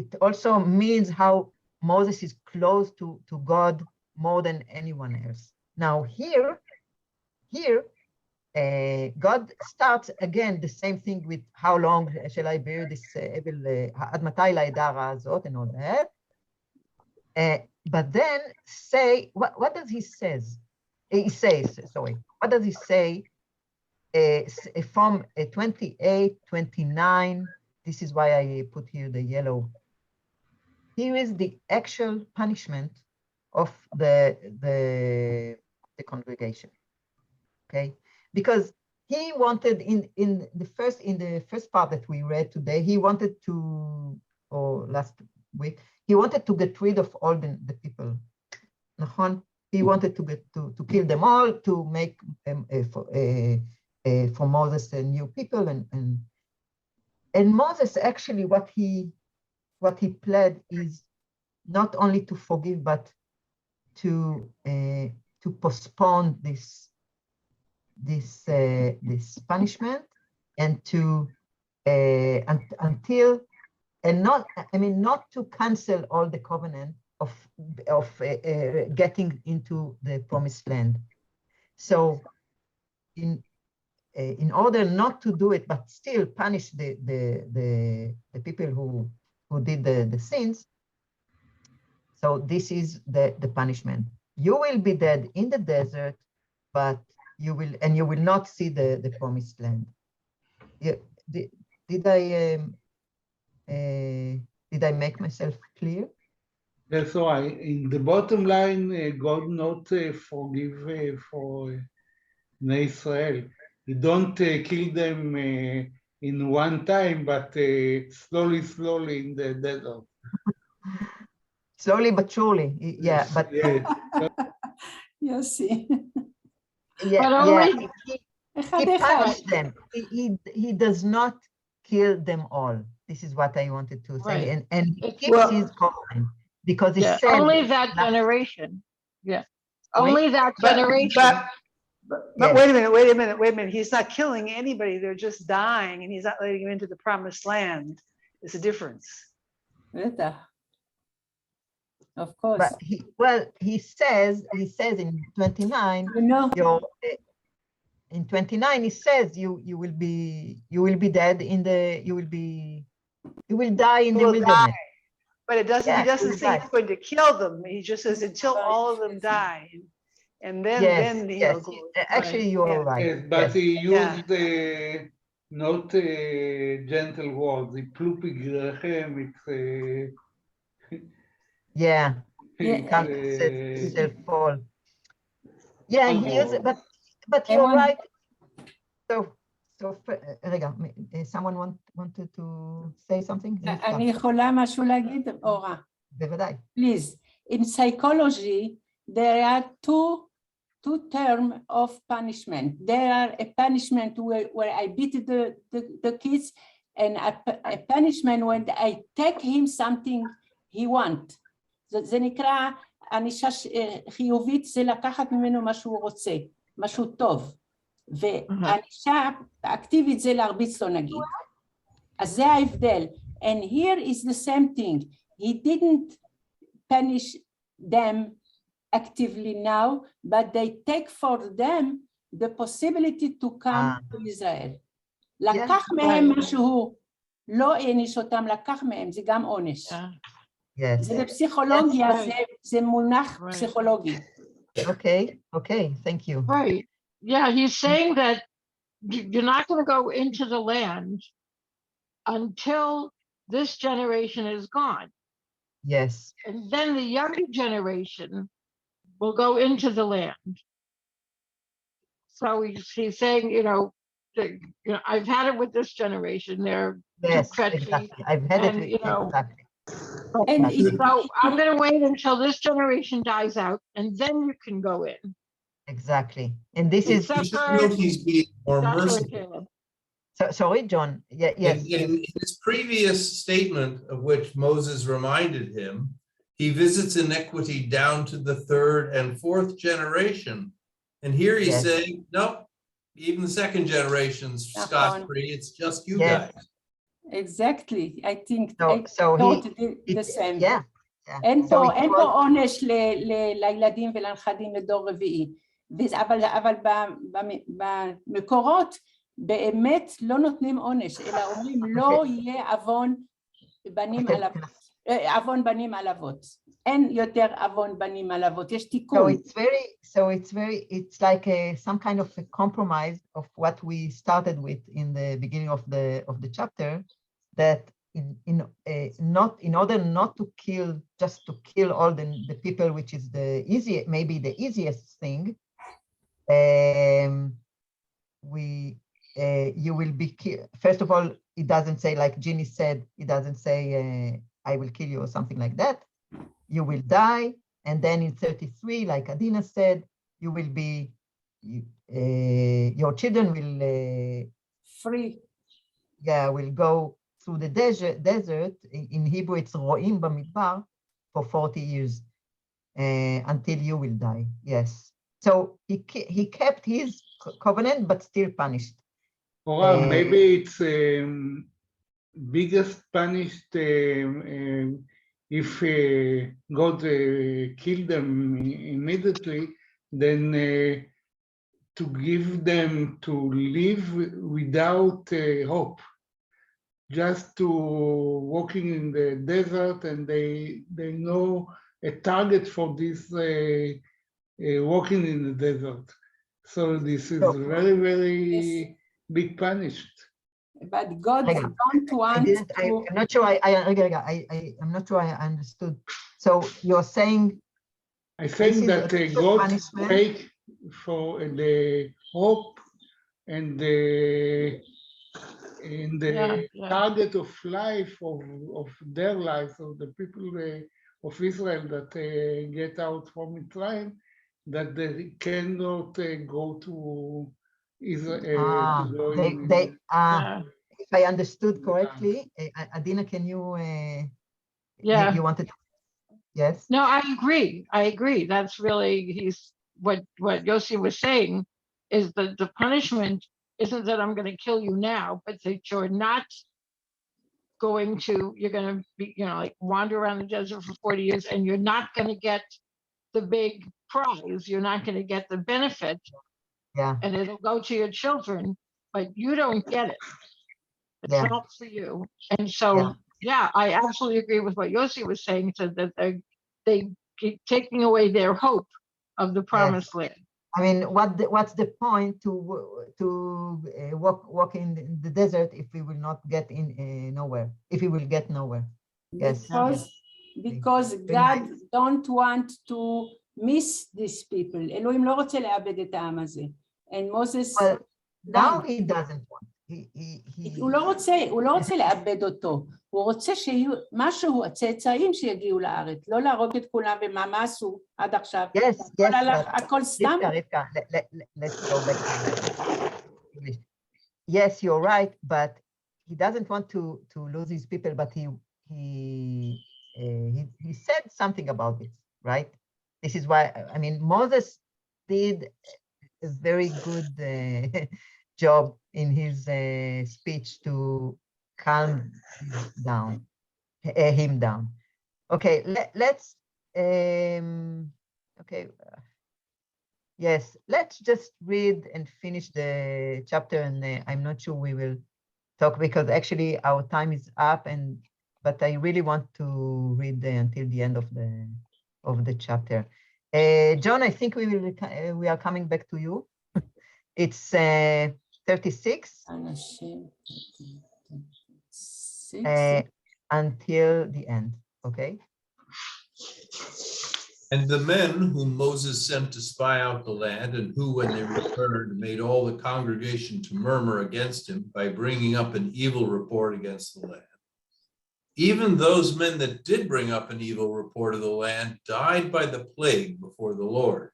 It also means how Moses is close to God more than anyone else. Now here, God starts again the same thing with how long shall I bear this evil, עד מתי לעדה הרעה הזאת, and all that. But then say, what does he says? He says, sorry, what does he say from 28, 29? This is why I put here the yellow. Here is the actual punishment of the congregation. Okay, because he wanted in the first part that we read today, he wanted to, or last week, he wanted to get rid of all the people. He wanted to kill them all, to make for Moses a new people, and Moses actually what he pled is not only to forgive but to postpone this punishment, and to until, and not, I mean, not to cancel all the covenant of getting into the promised land. So in order not to do it, but still punish the people who did the sins, so this is the punishment. You will be dead in the desert, but you will not see the promised land. Yeah, did I make myself clear? That's why in the bottom line, God not forgive for Israel. He don't kill them in one time, but slowly in the desert. Slowly but surely, yeah. But you see. Yeah, But yeah. only- He punished them. He does not kill them all. This is what I wanted to say, Right. and he keeps his covenant because he said only that generation. Yeah, Sorry? only that generation. But wait a minute. He's not killing anybody. They're just dying, and he's not letting them into the promised land. There's a difference. Of course. But he says in 29, you know, in 29 he says you will be dead in the you will die in the wilderness. But it doesn't. Yeah, he doesn't say die. he's going to kill them. He just says until all of them die, and then Yes. Actually, you are right. Yes, but he used not gentle words. The plupig rechem. It's fall. Yeah, he is, but you're right. So רגע, someone wanted to say something? אני יכולה משהו להגיד, אורה? בוודאי. Please, in psychology, there are two terms of punishment. There are a punishment where I beat the kids, and a punishment when I take him something he want. זה נקרא, ענישה חיובית, זה לקחת ממנו מה שהוא רוצה, משהו טוב. וענישה אקטיבית זה להרביץ לו נגיד. אז זה ההבדל. And here is the same thing. He didn't punish them actively now, but they take for them the possibility to come to Israel. לקח מהם משהו, לא העניש אותם, לקח מהם, זה גם עונש. זה בפסיכולוגיה, זה מונח פסיכולוגי. Okay, thank you. Right. Yeah, he's saying that you're not going to go into the land until this generation is gone. Yes. And then the younger generation will go into the land. So he's saying, I've had it with this generation. They're too pretty. Exactly. I've had it with exactly. And so I'm going to wait until this generation dies out, and then you can go in. Exactly. And this is. He's being more merciful. Sorry, John. Yes. In his previous statement, of which Moses reminded him, he visits iniquity down to the third and fourth generation. And here he's saying, no, even the second generation's נכון. scot-free. It's just you Yes. guys. Exactly. I think So, I so thought he, the same. yeah, yeah. אין So פה, it אין פה was, עונש לילדים ולנכדים לדור רביעי. אבל במקורות באמת לא נותנים עונש, אלא אומרים לא יהיה עוון בנים על אבות. עוון בנים על אבות. אין יותר עוון בנים על אבות, יש תיקון. it's like some kind of a compromise of what we started with in the beginning of the chapter, that in order not to kill, just to kill all the people, which is maybe the easiest thing, you will be killed. First of all, it doesn't say, like Ginny said, it doesn't say I will kill you or something like that. You will die, and then in 33, like Adina said, you will be, your children will free. Yeah, will go through the desert. In Hebrew, it's ro'im bamidbar for 40 years until you will die. Yes. So he kept his covenant, but still punished. Or maybe it's biggest punished if God killed them immediately, then to give them to live without hope, just to walking in the desert, and they know a target for this walking in the desert. So this is very, very big punished. But God don't want to... I'm not sure I'm not sure I understood. So you're saying... I think that God take for the hope and the target of life of their life, of the people of Israel that get out from Mitzrayim, that they cannot go to Israel. If I understood correctly, Adina, can you? You wanted to? Yes. No, I agree. That's really what Yossi was saying is that the punishment isn't that I'm going to kill you now, but that you're not going to, you're going to be, like wander around the desert for 40 years and you're not going to get the big prize. You're not going to get the benefit. Yeah. And it'll go to your children, but you don't get it. It's not for you. And so, I absolutely agree with what Yossi was saying, so that they keep taking away their hope of the promised land. I mean, what's the point to walk in the desert if we will not get in nowhere? If we will get nowhere? Yes. Because God don't want to miss these people. אלוהים לא רוצה לאבד את העם הזה. And Moses... Well, now he doesn't want. הוא לא רוצה לאבד אותו. הוא רוצה שיהיו משהו, הצאצאים שיגיעו לארץ, לא להרוג את כולם ומה עשו עד עכשיו. הכל סתם. Let's go back to English. Yes, you're right, but he doesn't want to lose his people, but he said something about it, right? This is why, I mean, Moses did a very good job in his speech to calm him down. Okay, let's yes, let's just read and finish the chapter, and I'm not sure we will talk because actually our time is up, but I really want to read until the end of the chapter. John, I think we are coming back to you. It's 36 until the end, okay? And the men whom Moses sent to spy out the land, and who, when they returned, made all the congregation to murmur against him by bringing up an evil report against the land. Even those men that did bring up an evil report of the land died by the plague before the Lord.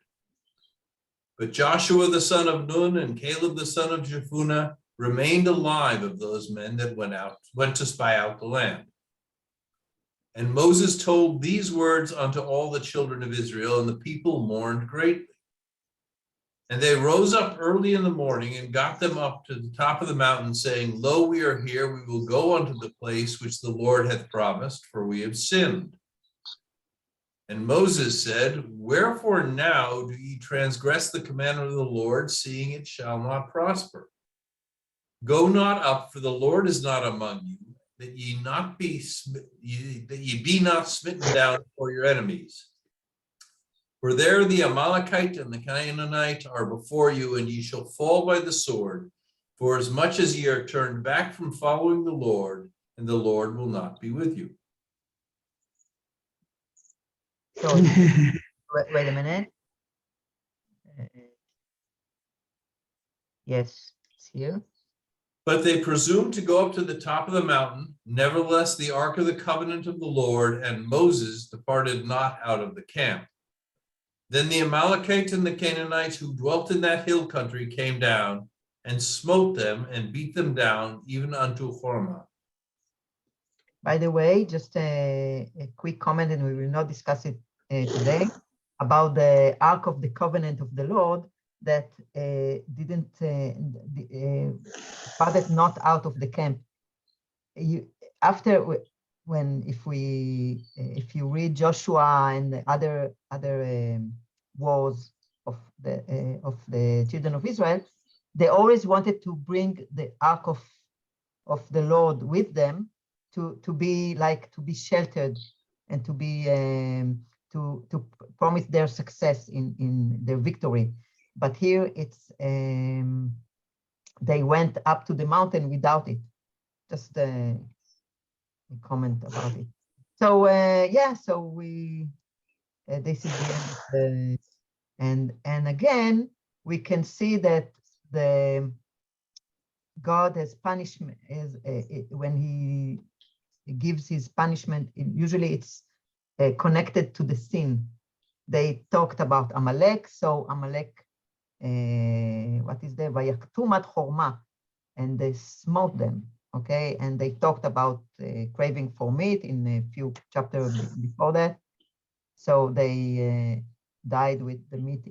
But Joshua the son of Nun and Caleb the son of Jephunneh remained alive of those men that went to spy out the land. And Moses told these words unto all the children of Israel, and the people mourned greatly. And they rose up early in the morning and got them up to the top of the mountain, saying, Lo, we are here. We will go unto the place which the Lord hath promised, for we have sinned. And Moses said, Wherefore now do ye transgress the commandment of the Lord, seeing it shall not prosper? Go not up, for the Lord is not among you, that ye be not smitten down for your enemies. For there the Amalekite and the Canaanite are before you, and ye shall fall by the sword, for as much as ye are turned back from following the Lord, and the Lord will not be with you. So wait a minute. Yes, it's here. But they presumed to go up to the top of the mountain. Nevertheless, the ark of the covenant of the Lord and Moses departed not out of the camp. Then the Amalekites and the Canaanites who dwelt in that hill country came down and smote them and beat them down even unto Hormah. By the way, just a quick comment, and we will not discuss it today, about the Ark of the Covenant of the Lord that didn't departed not out of the camp. If you read Joshua and the other wars of the children of Israel, they always wanted to bring the Ark of the Lord with them to be sheltered and to be to promise their success in their victory. But here it's they went up to the mountain without it. Just a comment about it. So yeah, so we this is the end of the, and again we can see that the God has punishment is when he gives his punishment. Usually it's connected to the sin. They talked about Amalek, so Amalek, what is there? Vayaktumat Hormah, and they smote them. Okay, and they talked about craving for meat in a few chapters before that. So they died with the meat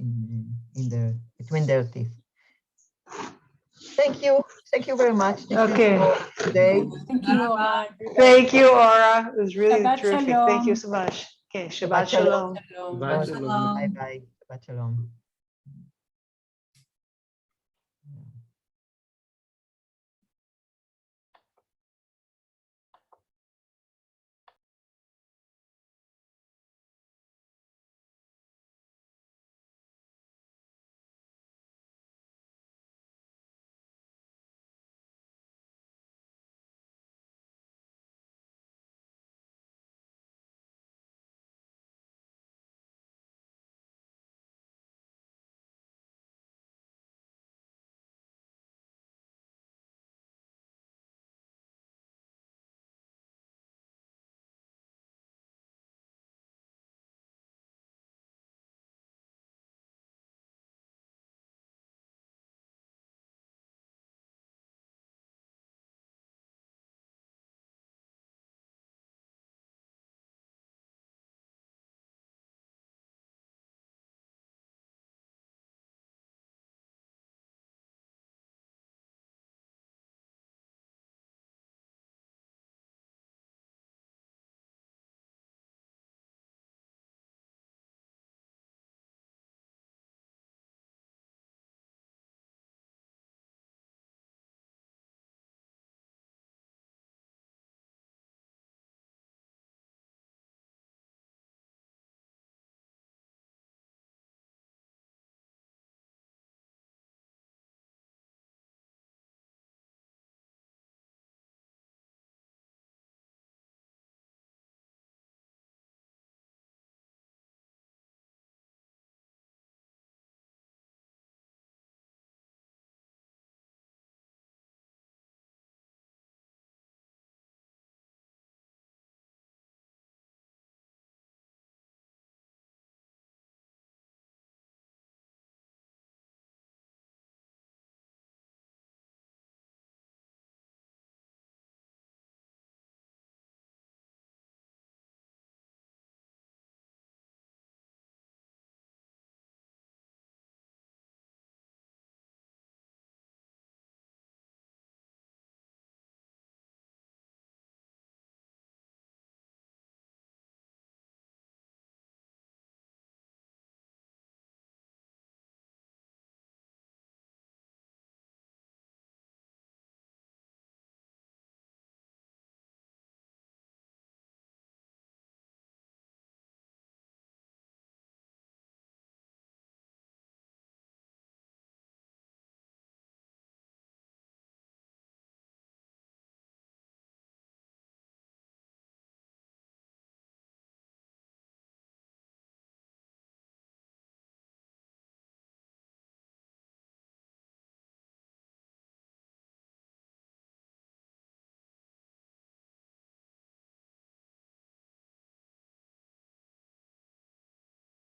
between their teeth. Thank you very much. Thank you for today. Thank you, Ora. Thank you, Ora. It was really Shabbat terrific. shalom. Thank you so much. Okay, Shabbat shalom. Shabbat shalom. Bye bye. Shabbat shalom.